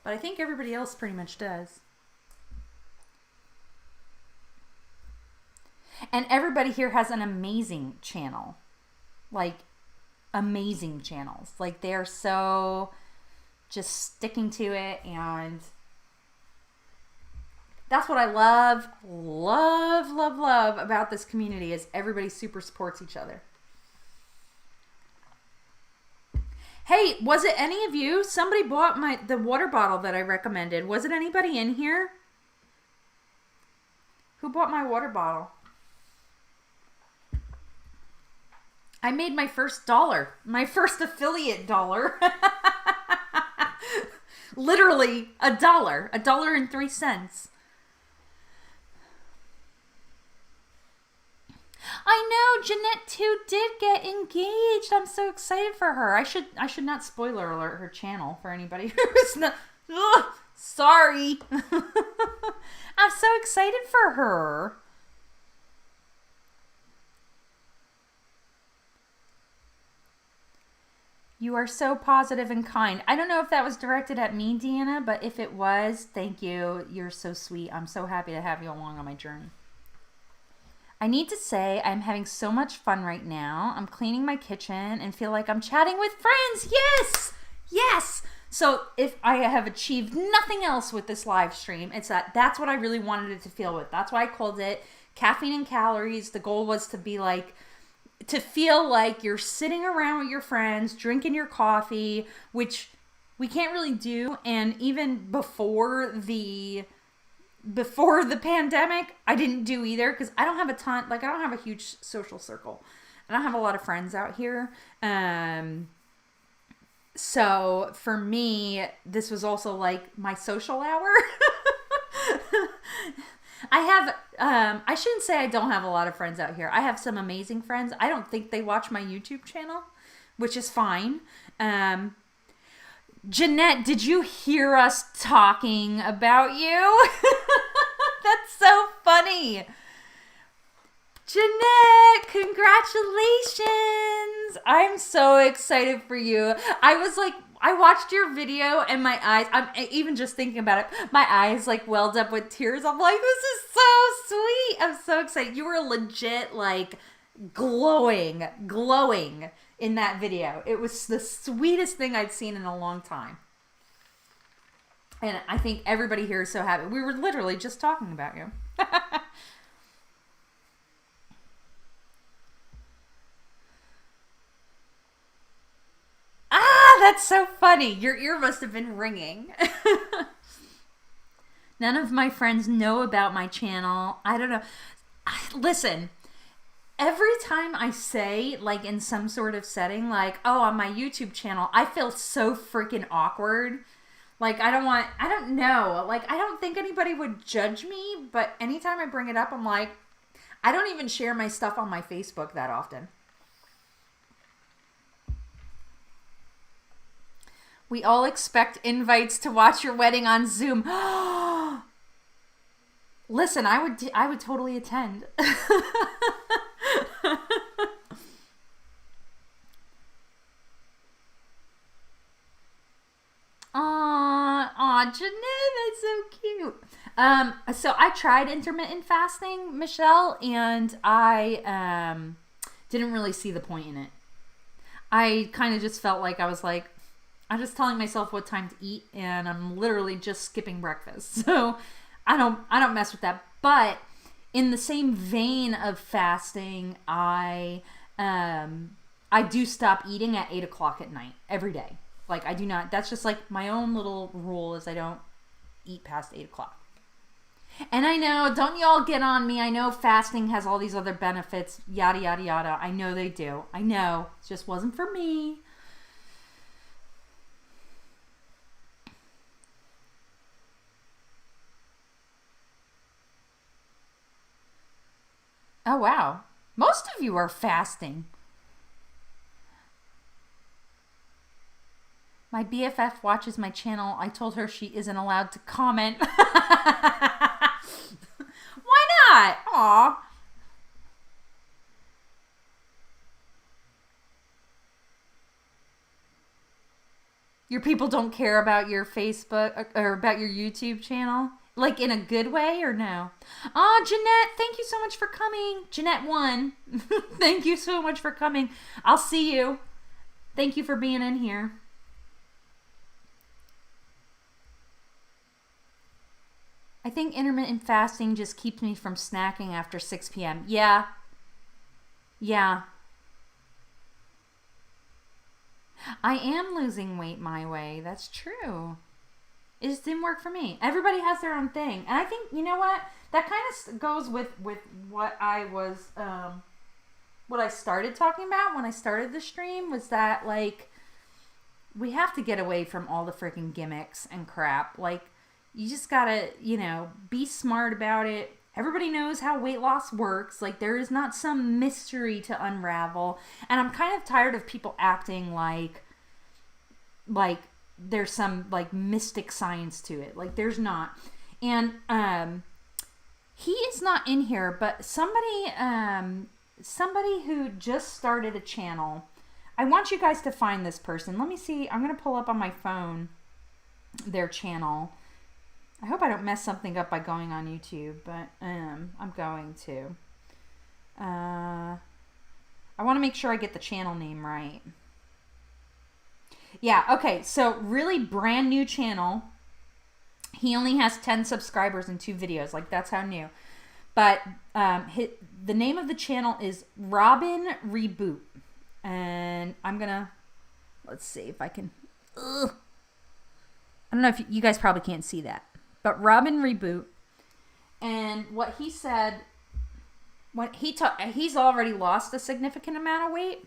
but I think everybody else pretty much does. And everybody here has an amazing channel, like amazing channels. Like they're so just sticking to it, and That's what I love about this community is everybody super supports each other. Hey, was it any of you? Somebody bought the water bottle that I recommended. Was it anybody in here? Who bought my water bottle? I made my first dollar. My first affiliate dollar. Literally $1. $1.03. I know Janette too did get engaged. I'm so excited for her. I should not spoiler alert her channel for anybody who's not. Ugh, sorry. I'm so excited for her. You are so positive and kind. I don't know if that was directed at me, Deanna, but if it was, thank you. You're so sweet. I'm so happy to have you along on my journey. I need to say I'm having so much fun right now. I'm cleaning my kitchen and feel like I'm chatting with friends. Yes! Yes! So if I have achieved nothing else with this live stream, it's that's what I really wanted it to feel with. That's why I called it Caffeine and Calories. The goal was to be like, to feel like you're sitting around with your friends, drinking your coffee, which we can't really do. And even before the pandemic, I didn't do either because I don't have a ton, like I don't have a huge social circle. I don't have a lot of friends out here. So for me, this was also like my social hour. I have, I shouldn't say I don't have a lot of friends out here. I have some amazing friends. I don't think they watch my YouTube channel, which is fine. Janette, did you hear us talking about you? That's so funny. Jeanette, congratulations. I'm so excited for you. I was like, I watched your video and my eyes, I'm even just thinking about it, my eyes like welled up with tears. I'm like, this is so sweet. I'm so excited. You were legit like glowing in that video. It was the sweetest thing I'd seen in a long time. And I think everybody here is so happy. We were literally just talking about you. That's so funny. Your ear must have been ringing. None of my friends know about my channel. I don't know. Listen, every time I say, like in some sort of setting, like, oh, on my YouTube channel, I feel so freaking awkward. Like, I don't know. Like, I don't think anybody would judge me, but anytime I bring it up, I'm like, I don't even share my stuff on my Facebook that often. We all expect invites to watch your wedding on Zoom. Listen, I would totally attend. Aw, Janette, that's so cute. So I tried intermittent fasting, Michelle, and I didn't really see the point in it. I kind of just felt like I was like, I'm just telling myself what time to eat, and I'm literally just skipping breakfast. So I don't mess with that. But in the same vein of fasting, I do stop eating at 8 o'clock at night every day. Like I do not. That's just like my own little rule is I don't eat past 8 o'clock. And I know, don't y'all get on me. I know fasting has all these other benefits, yada yada yada. I know they do. I know. It just wasn't for me. Oh, wow. Most of you are fasting. My BFF watches my channel. I told her she isn't allowed to comment. Why not? Aw. Your people don't care about your Facebook or about your YouTube channel? Like in a good way or no? Oh, Janette, thank you so much for coming. Janette 1. Thank you so much for coming. I'll see you. Thank you for being in here. I think intermittent fasting just keeps me from snacking after 6 p.m. Yeah. Yeah. I am losing weight my way. That's true. It just didn't work for me. Everybody has their own thing. And I think, you know what? That kind of goes with what I was, what I started talking about when I started the stream was that, like, we have to get away from all the freaking gimmicks and crap. Like, you just gotta, you know, be smart about it. Everybody knows how weight loss works. Like, there is not some mystery to unravel. And I'm kind of tired of people acting like there's some, like, mystic science to it. Like, there's not. And he is not in here, but somebody who just started a channel. I want you guys to find this person. Let me see. I'm going to pull up on my phone their channel. I hope I don't mess something up by going on YouTube, but I'm going to. I want to make sure I get the channel name right. Yeah, okay, so really brand new channel. He only has 10 subscribers and 2 videos. Like, that's how new. But the name of the channel is Robin Reboot. And I'm going to, let's see if I can. I don't know if you guys probably can't see that. But Robin Reboot, and what he said, when he's already lost a significant amount of weight.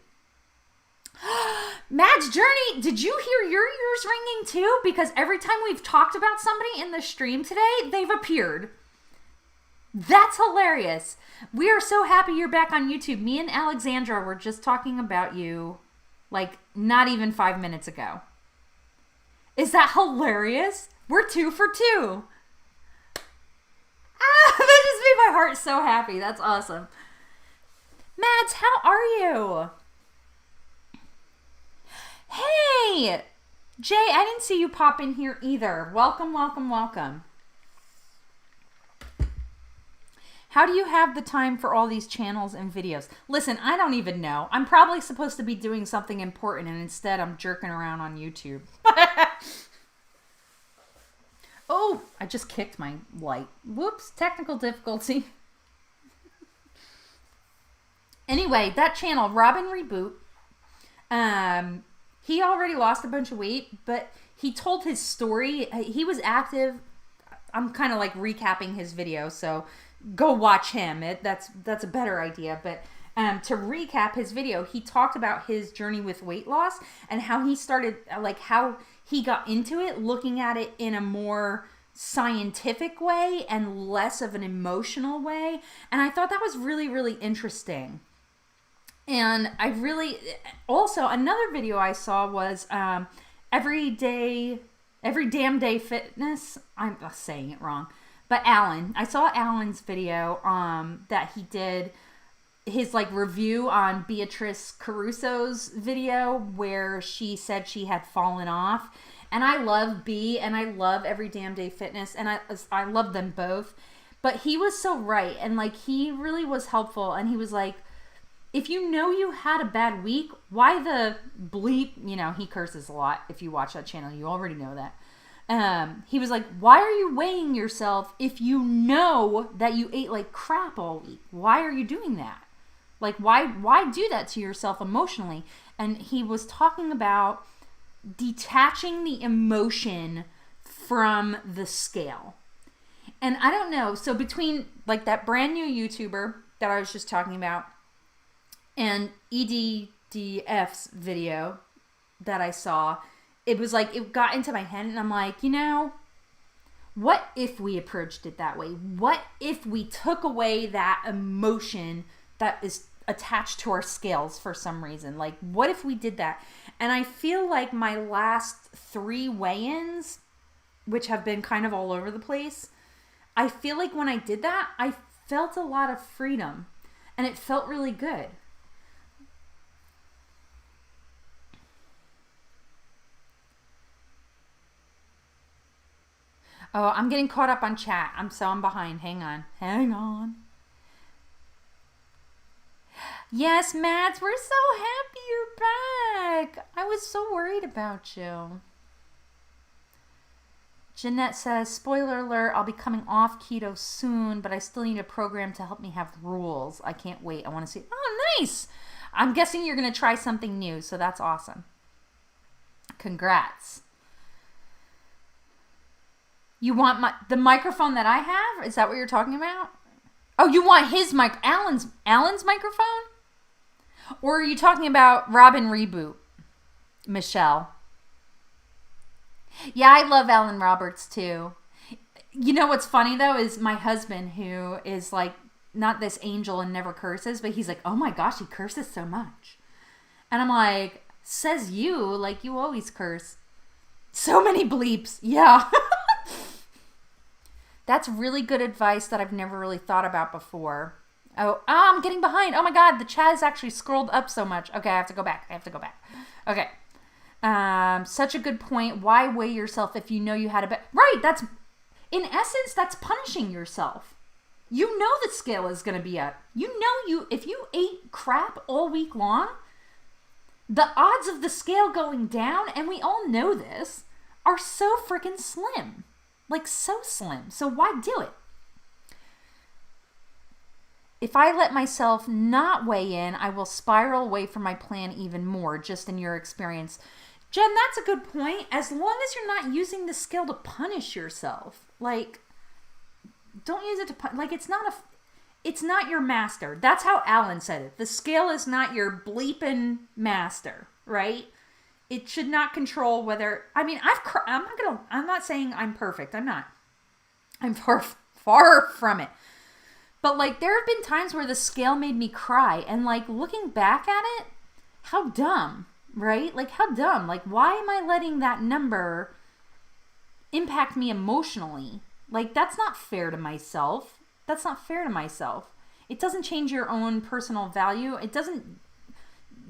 Mad's Journey, did you hear your ears ringing too? Because every time we've talked about somebody in the stream today, they've appeared. That's hilarious. We are so happy you're back on YouTube. Me and Alexandra were just talking about you, like, not even 5 minutes ago. Is that hilarious? We're 2 for 2. Ah, that just made my heart so happy. That's awesome. Mads, how are you? Hey! Jay, I didn't see you pop in here either. Welcome, welcome, welcome. How do you have the time for all these channels and videos? Listen, I don't even know. I'm probably supposed to be doing something important, and instead I'm jerking around on YouTube. Oh, I just kicked my light. Whoops, technical difficulty. Anyway, that channel, Robin Reboot, he already lost a bunch of weight, but he told his story. He was active. I'm kind of like recapping his video, so go watch him. That's a better idea. But to recap his video, he talked about his journey with weight loss and how he started, like how he got into it, looking at it in a more scientific way and less of an emotional way. And I thought that was really, really interesting. And I really, also another video I saw was Every Damn Day Fitness. I'm saying it wrong. But Alan, I saw Alan's video that he did, his like review on Beatrice Caruso's video where she said she had fallen off. And I love B and I love Every Damn Day Fitness, and I love them both. But he was so right, and like he really was helpful, and he was like, if you know you had a bad week, why the bleep, you know, he curses a lot. If you watch that channel, you already know that. He was like, why are you weighing yourself if you know that you ate like crap all week? Why are you doing that? Like, why do that to yourself emotionally? And he was talking about detaching the emotion from the scale. And I don't know, so between like that brand new YouTuber that I was just talking about and EDDF's video that I saw, it was like, it got into my head and I'm like, you know, what if we approached it that way? What if we took away that emotion that is attached to our scales for some reason? Like, what if we did that? And I feel like my last 3 weigh-ins, which have been kind of all over the place, I feel like when I did that, I felt a lot of freedom and it felt really good. Oh, I'm getting caught up on chat. I'm behind. Hang on. Yes, Mads, we're so happy you're back. I was so worried about you. Janette says, spoiler alert, I'll be coming off keto soon, but I still need a program to help me have rules. I can't wait. I want to see. Oh, nice. I'm guessing you're going to try something new, so that's awesome. Congrats. You want the microphone that I have? Is that what you're talking about? Oh, you want his Alan's microphone? Or are you talking about Robin Reboot? Michelle. Yeah, I love Alan Roberts too. You know what's funny though is my husband, who is like not this angel and never curses, but he's like, oh my gosh, he curses so much. And I'm like, says you, like you always curse. So many bleeps. Yeah. That's really good advice that I've never really thought about before. Oh, I'm getting behind. Oh my God, the chat is actually scrolled up so much. Okay, I have to go back. Okay. Such a good point. Why weigh yourself if you know you had a bit? Right, that's, in essence, that's punishing yourself. You know the scale is going to be up. You know if you ate crap all week long, the odds of the scale going down, and we all know this, are so freaking slim. Like, so slim. So why do it? If I let myself not weigh in, I will spiral away from my plan even more, just in your experience. Jen, that's a good point. As long as you're not using the scale to punish yourself. Like, don't use it to like, it's not your master. That's how Alan said it. The scale is not your bleeping master, right? It should not control whether, I mean, I'm not saying I'm perfect. I'm not. I'm far from it. But like, there have been times where the scale made me cry, and like, looking back at it, how dumb, right? Like, how dumb. Like, why am I letting that number impact me emotionally? Like, that's not fair to myself. That's not fair to myself. It doesn't change your own personal value. It doesn't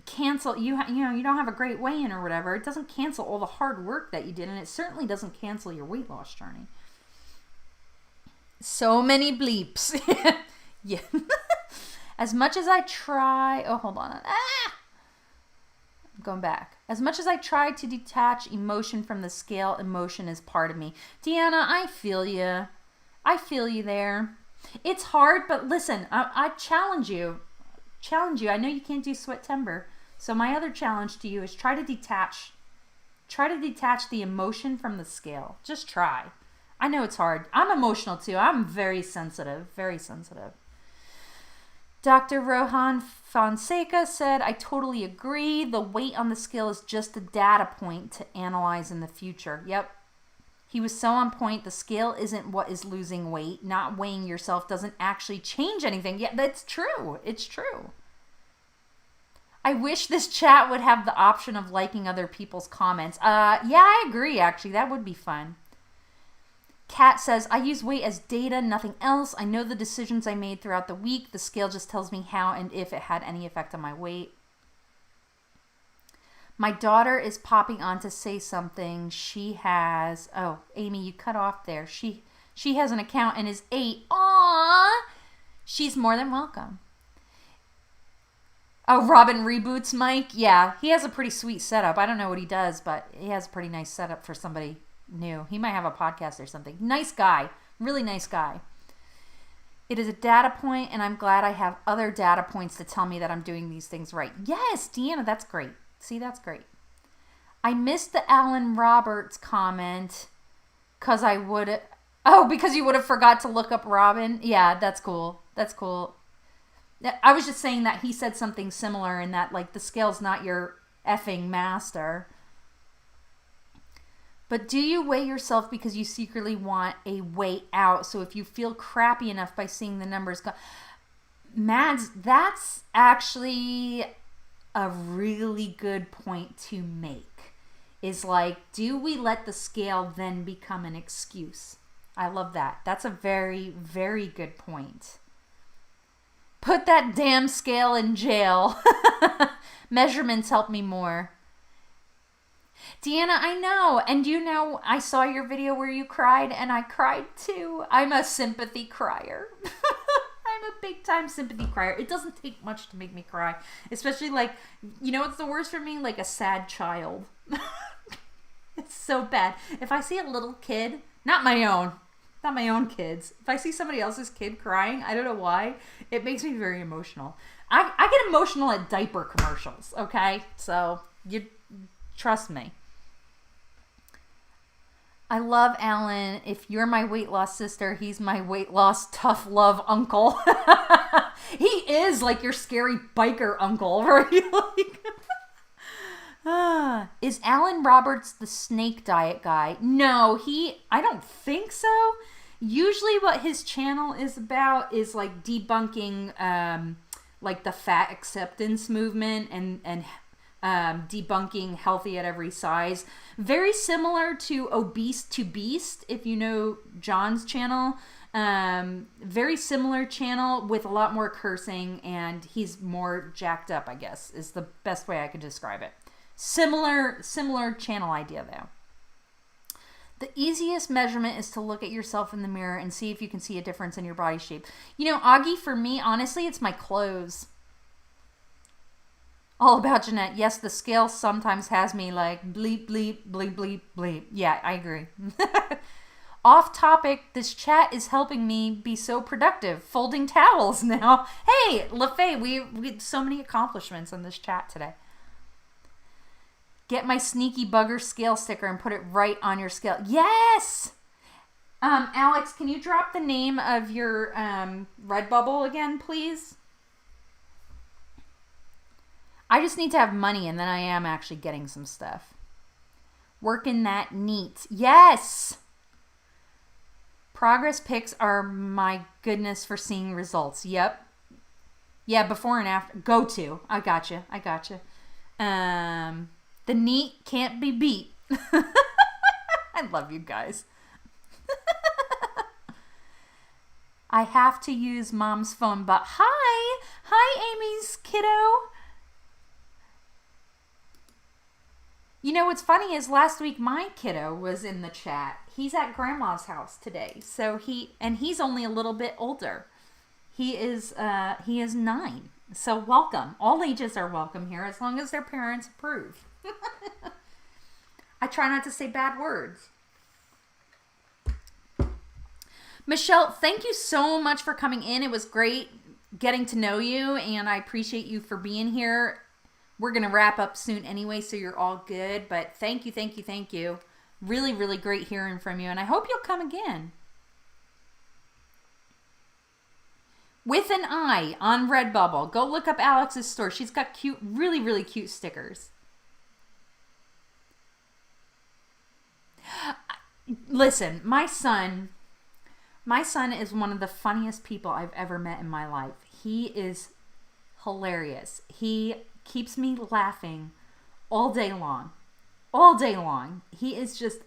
cancel, you don't have a great weigh-in or whatever. It doesn't cancel all the hard work that you did, and it certainly doesn't cancel your weight loss journey. So many bleeps. Yeah. As much as I try, oh, hold on. I'm going back. As much as I try to detach emotion from the scale, emotion is part of me. Deanna, I feel you. I feel you there. It's hard, but listen, I challenge you. I know you can't do sweatember. So my other challenge to you is try to detach the emotion from the scale. Just try. I know it's hard. I'm emotional too. I'm very sensitive. Dr. Rohan Fonseca said, I totally agree. The weight on the scale is just a data point to analyze in the future. Yep. He was so on point. The scale isn't what is losing weight. Not weighing yourself doesn't actually change anything. Yeah, that's true. It's true. I wish this chat would have the option of liking other people's comments. Yeah, I agree, actually. That would be fun. Kat says, I use weight as data, nothing else. I know the decisions I made throughout the week. The scale just tells me how and if it had any effect on my weight. My daughter is popping on to say something. She has, oh, Amy, you cut off there. She has an account and is 8. Aww. She's more than welcome. Oh, Robin Reboot's mic? Yeah, he has a pretty sweet setup. I don't know what he does, but he has a pretty nice setup for somebody new. He might have a podcast or something. Nice guy. Really nice guy. It is a data point, and I'm glad I have other data points to tell me that I'm doing these things right. Yes, Deanna, that's great. See, that's great. I missed the Alan Roberts comment because because you would have forgot to look up Robin. Yeah, that's cool. That's cool. I was just saying that he said something similar in that, like, the scale's not your effing master. But do you weigh yourself because you secretly want a way out? So if you feel crappy enough by seeing the numbers go... Mads, that's actually a really good point to make. Is like, do we let the scale then become an excuse? I love that. That's a very, very good point. Put that damn scale in jail. Measurements help me more. Deanna, I know. And you know, I saw your video where you cried, and I cried too. I'm a sympathy crier. I'm a big time sympathy crier. It doesn't take much to make me cry. Especially, like, you know what's the worst for me? Like a sad child. It's so bad. If I see a little kid Not my own. Not my own kids. If I see somebody else's kid crying, I don't know why, it makes me very emotional. I get emotional at diaper commercials, okay? So, you trust me. I love Alan. If you're my weight loss sister, he's my weight loss tough love uncle. He is like your scary biker uncle, right? Is Alan Roberts the snake diet guy? No, I don't think so. Usually what his channel is about is like debunking like the fat acceptance movement and debunking healthy at every size. Very similar to Obese to Beast, if you know John's channel. Very similar channel with a lot more cursing, and he's more jacked up, I guess, is the best way I could describe it. Similar channel idea, though. The easiest measurement is to look at yourself in the mirror and see if you can see a difference in your body shape. You know, Augie, for me, honestly, it's my clothes. All About Janette. Yes, the scale sometimes has me like bleep, bleep, bleep, bleep, bleep. Yeah, I agree. Off topic, this chat is helping me be so productive. Folding towels now. Hey, LaFay, we had so many accomplishments in this chat today. Get my sneaky bugger scale sticker and put it right on your scale. Yes! Alix, can you drop the name of your Redbubble again, please? I just need to have money, and then I am actually getting some stuff. Working that neat. Yes! Progress pics are my goodness for seeing results. Yep. Yeah, before and after. Go to. I gotcha. The neat can't be beat. I love you guys. I have to use mom's phone, but hi. Hi, Amy's kiddo. You know, what's funny is last week my kiddo was in the chat. He's at grandma's house today. So he's only a little bit older. He is 9. So welcome. All ages are welcome here as long as their parents approve. I try not to say bad words. Michelle, thank you so much for coming in. It was great getting to know you, and I appreciate you for being here. We're going to wrap up soon anyway, so you're all good. But thank you. Really, really great hearing from you, and I hope you'll come again. WithanI on Redbubble. Go look up Alix's store. She's got cute, really, really cute stickers. Listen, my son is one of the funniest people I've ever met in my life. He is hilarious. He keeps me laughing all day long. He is just,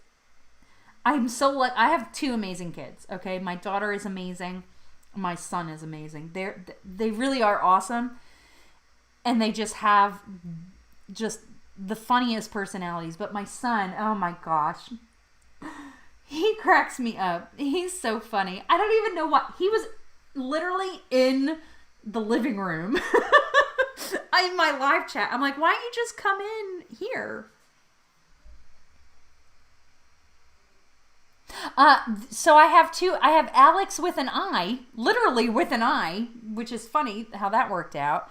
I have 2 amazing kids, okay? My daughter is amazing. My son is amazing. They really are awesome. And they just have just the funniest personalities. But my son, oh my gosh, he cracks me up. He's so funny. I don't even know what, he was literally in the living room in my live chat. I'm like, why don't you just come in here? So I have 2. I have Alix with an I, literally with an I, which is funny how that worked out.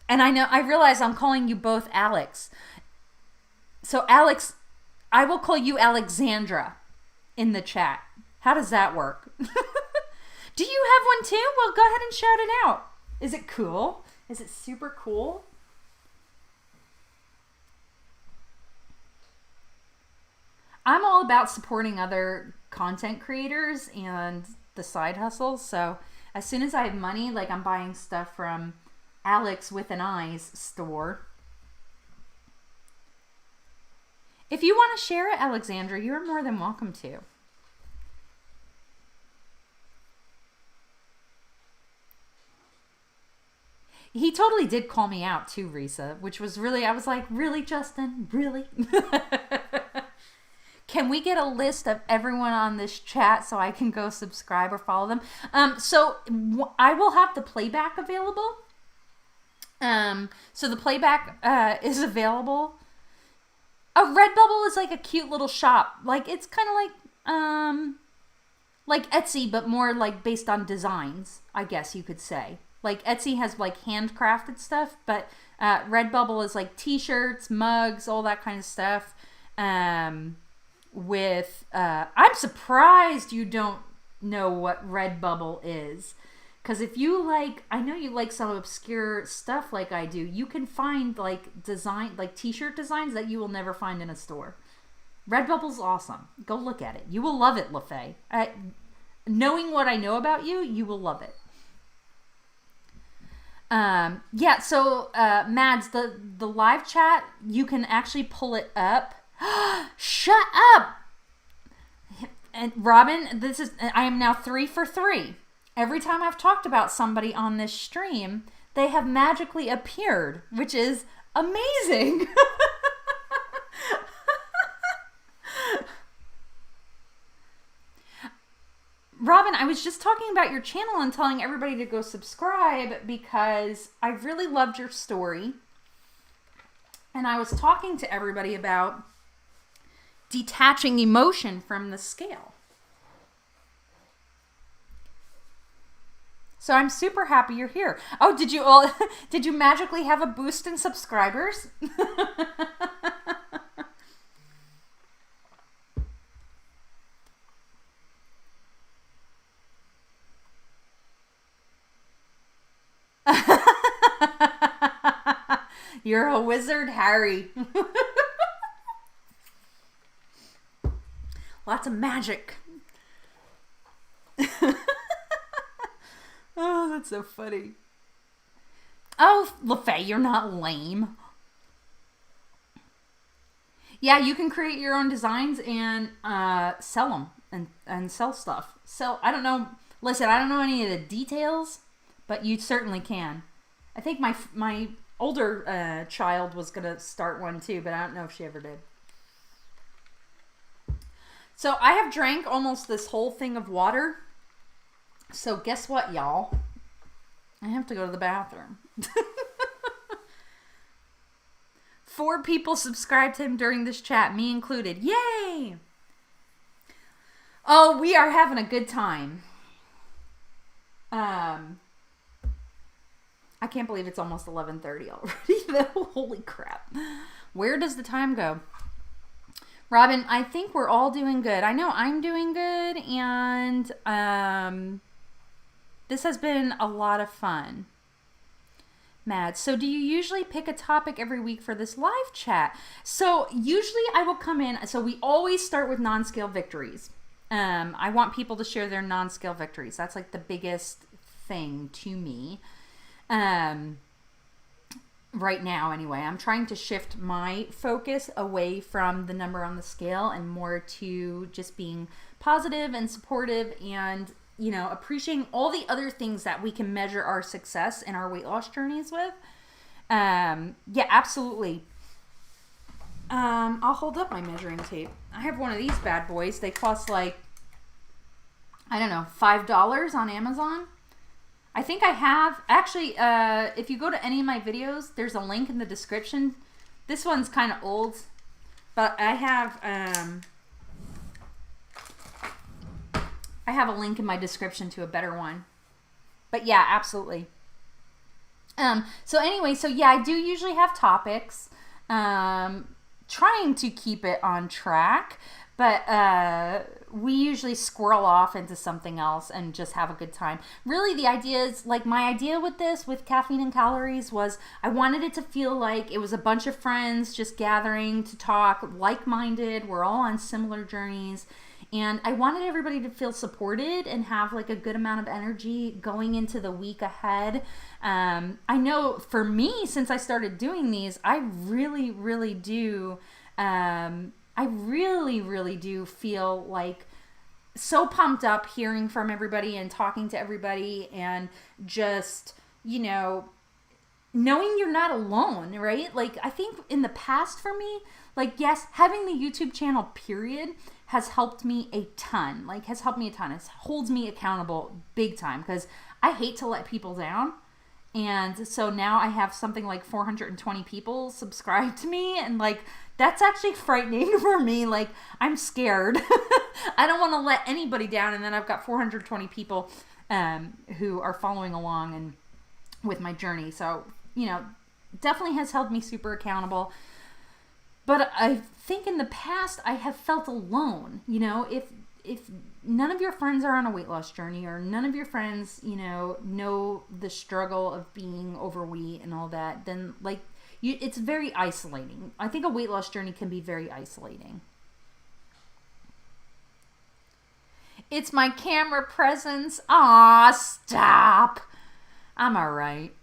And I realize I'm calling you both Alix. So Alix, I will call you Alexandra in the chat. How does that work? Do you have one too? Well, go ahead and shout it out. Is it cool? Is it super cool? I'm all about supporting other content creators and the side hustles. So as soon as I have money, like I'm buying stuff from Alix with an I's store. If you want to share it, Alexandra, you're more than welcome to. He totally did call me out too, Risa, which was really, I was like, really, Justin? Really? Can we get a list of everyone on this chat so I can go subscribe or follow them? So I will have the playback available. So the playback is available. Redbubble is like a cute little shop. Like, it's kind of like, like Etsy, but more like based on designs, I guess you could say. Like Etsy has like handcrafted stuff, but Redbubble is like t-shirts, mugs, all that kind of stuff. I'm surprised you don't know what Redbubble is. Because if you like, I know you like some obscure stuff like I do, you can find like design, like t-shirt designs that you will never find in a store. Redbubble's awesome. Go look at it. You will love it, LaFay. Knowing what I know about you, you will love it. Yeah, so Mads, the live chat, you can actually pull it up. Shut up! And Robin, I am now 3 for 3. Every time I've talked about somebody on this stream, they have magically appeared, which is amazing. Robin, I was just talking about your channel and telling everybody to go subscribe because I really loved your story. And I was talking to everybody about detaching emotion from the scale. So I'm super happy you're here. Oh, did you magically have a boost in subscribers? You're a wizard, Harry. Lots of magic. Oh, that's so funny. Oh, LaFay, you're not lame. Yeah, you can create your own designs and sell them and sell stuff. So, I don't know. Listen, I don't know any of the details, but you certainly can. I think my older child was going to start one too, but I don't know if she ever did. So I have drank almost this whole thing of water. So guess what, y'all? I have to go to the bathroom. 4 people subscribed to him during this chat, me included. Yay! Oh, we are having a good time. I can't believe it's almost 11:30 already, though. Holy crap. Where does the time go? Robin, I think we're all doing good. I know I'm doing good, and this has been a lot of fun. Mad. So do you usually pick a topic every week for this live chat? So usually I will come in. So we always start with non-scale victories. I want people to share their non-scale victories. That's like the biggest thing to me. Right now anyway, I'm trying to shift my focus away from the number on the scale and more to just being positive and supportive and, you know, appreciating all the other things that we can measure our success in our weight loss journeys with. Yeah, absolutely. I'll hold up my measuring tape. I have one of these bad boys. They cost like, I don't know, $5 on Amazon. I think I have, actually, if you go to any of my videos, there's a link in the description. This one's kind of old, but I have a link in my description to a better one. But yeah, absolutely. So anyway, so yeah, I do usually have topics, trying to keep it on track, but we usually squirrel off into something else and just have a good time. Really, the idea is, like, my idea with this, with Caffeine and Calories, was I wanted it to feel like it was a bunch of friends just gathering to talk, like-minded, we're all on similar journeys, and I wanted everybody to feel supported and have, like, a good amount of energy going into the week ahead. I know for me, since I started doing these, I really, really do... I really, really do feel like so pumped up hearing from everybody and talking to everybody and just, you know, knowing you're not alone, right? Like, I think in the past for me, like, yes, having the YouTube channel, period, has helped me a ton. Like, has helped me a ton. It holds me accountable big time because I hate to let people down. And so now I have something like 420 people subscribe to me, and like that's actually frightening for me. Like, I'm scared. I don't want to let anybody down, and then I've got 420 people who are following along and with my journey. So, you know, definitely has held me super accountable. But I think in the past I have felt alone. You know, if none of your friends are on a weight loss journey, or none of your friends, you know the struggle of being overweight and all that, then like it's very isolating. I think a weight loss journey can be very isolating. It's my camera presence. Aw, stop. I'm all right.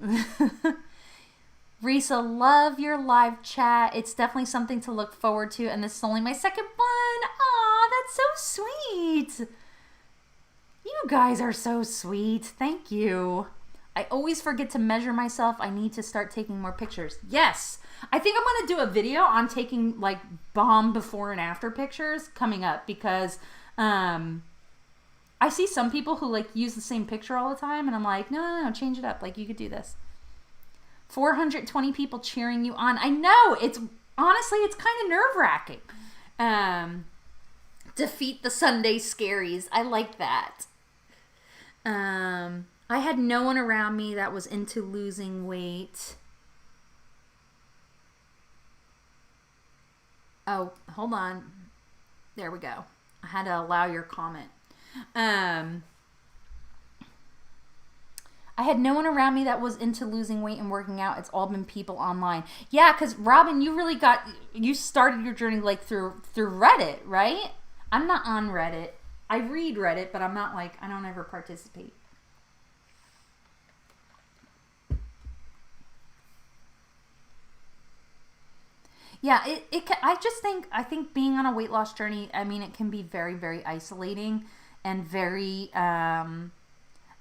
Risa, love your live chat. It's definitely something to look forward to, and this is only my second one. Aw, that's so sweet. You guys are so sweet. Thank you. I always forget to measure myself. I need to start taking more pictures. Yes. I think I'm going to do a video on taking like bomb before and after pictures coming up, because I see some people who like use the same picture all the time, and I'm like, no, change it up. Like, you could do this. 420 people cheering you on. I know, it's honestly, it's kind of nerve-wracking. Defeat the Sunday scaries. I like that. I had no one around me that was into losing weight. Oh, hold on. There we go. I had to allow your comment. I had no one around me that was into losing weight and working out. It's all been people online. Yeah, because Robin, you started your journey like through Reddit, right? I'm not on Reddit. I read Reddit, but I'm not like, I don't ever participate. Yeah, I think being on a weight loss journey, I mean, it can be very, very isolating and very, I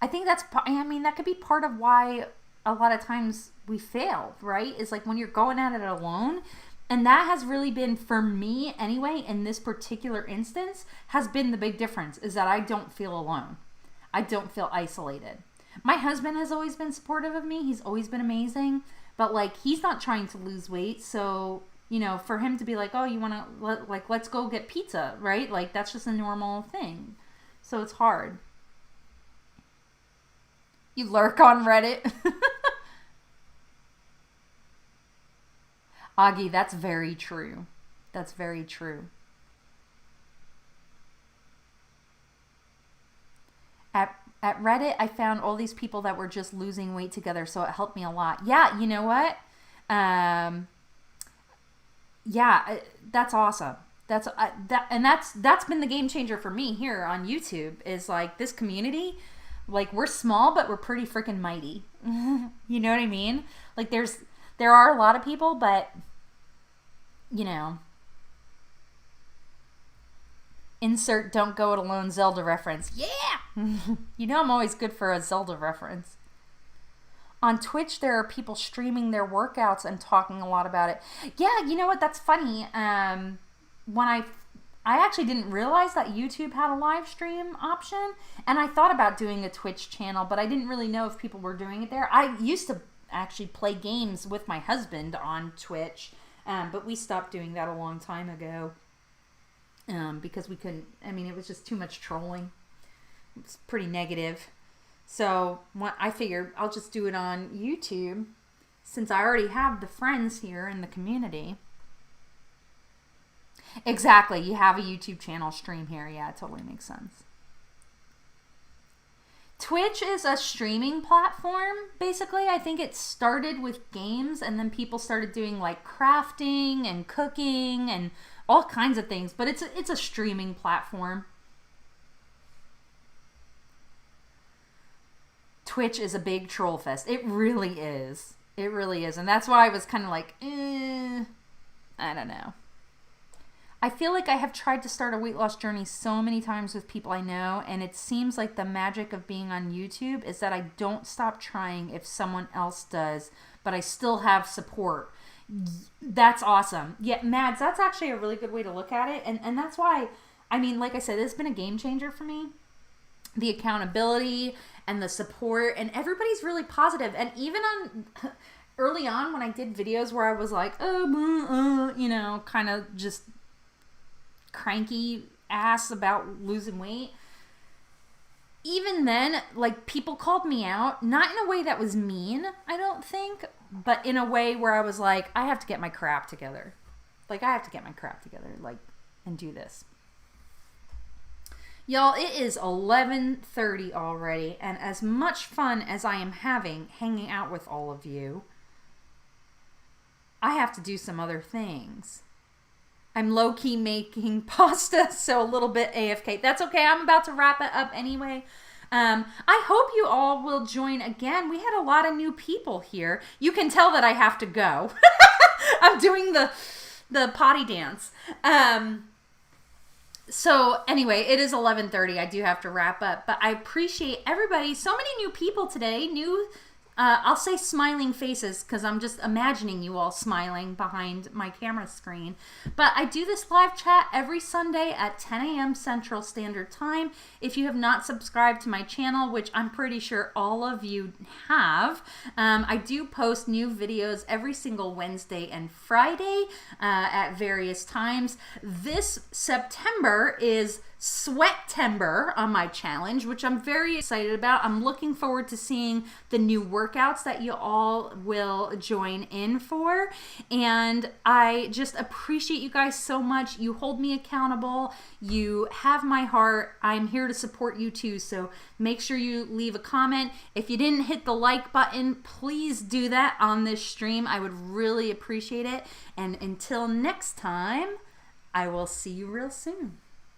think that could be part of why a lot of times we fail, right? Is like when you're going at it alone. And that has really been, for me anyway, in this particular instance, has been the big difference, is that I don't feel alone. I don't feel isolated. My husband has always been supportive of me. He's always been amazing. But like, he's not trying to lose weight. So, you know, for him to be like, oh, you want to, let's go get pizza, right? Like, that's just a normal thing. So it's hard. You lurk on Reddit. Augie, that's very true. That's very true. At Reddit, I found all these people that were just losing weight together, so it helped me a lot. Yeah, you know what? Yeah, that's awesome. That's been the game changer for me here on YouTube, is like this community. Like, we're small, but we're pretty freaking mighty. You know what I mean? Like, there are a lot of people, but, you know, insert don't go it alone Zelda reference. Yeah! You know I'm always good for a Zelda reference. On Twitch, there are people streaming their workouts and talking a lot about it. Yeah, you know what? That's funny. When I actually didn't realize that YouTube had a live stream option, and I thought about doing a Twitch channel, but I didn't really know if people were doing it there. I used to actually play games with my husband on Twitch, but we stopped doing that a long time ago because we couldn't, I mean, it was just too much trolling. It was pretty negative. So I figured I'll just do it on YouTube, since I already have the friends here in the community. Exactly. You have a YouTube channel stream here. Yeah, it totally makes sense. Twitch is a streaming platform, basically. I think it started with games, and then people started doing like crafting and cooking and all kinds of things. But it's a streaming platform. Twitch is a big troll fest. It really is. It really is. And that's why I was kind of like, I don't know. I feel like I have tried to start a weight loss journey so many times with people I know, and it seems like the magic of being on YouTube is that I don't stop trying if someone else does, but I still have support. That's awesome. Yeah, Mads, that's actually a really good way to look at it, and that's why, I mean, like I said, it's been a game changer for me. The accountability and the support, and everybody's really positive. And even on early on when I did videos where I was like, you know, kind of just cranky ass about losing weight, even then, like, people called me out, not in a way that was mean, I don't think, but in a way where I was like, I have to get my crap together. Like, I have to get my crap together, like, and do this. Y'all, it is 11:30 already, and as much fun as I am having hanging out with all of you, I have to do some other things. I'm low-key making pasta, so a little bit AFK. That's okay. I'm about to wrap it up anyway. I hope you all will join again. We had a lot of new people here. You can tell that I have to go. I'm doing the potty dance. So anyway, it is 11:30. I do have to wrap up, but I appreciate everybody. So many new people today. I'll say smiling faces because I'm just imagining you all smiling behind my camera screen. But I do this live chat every Sunday at 10 a.m. Central Standard Time. If you have not subscribed to my channel, which I'm pretty sure all of you have, I do post new videos every single Wednesday and Friday at various times. This September is Sweatember on my challenge, which I'm very excited about. I'm looking forward to seeing the new workouts that you all will join in for. And I just appreciate you guys so much. You hold me accountable. You have my heart. I'm here to support you too. So make sure you leave a comment. If you didn't hit the like button, please do that on this stream. I would really appreciate it. And until next time, I will see you real soon.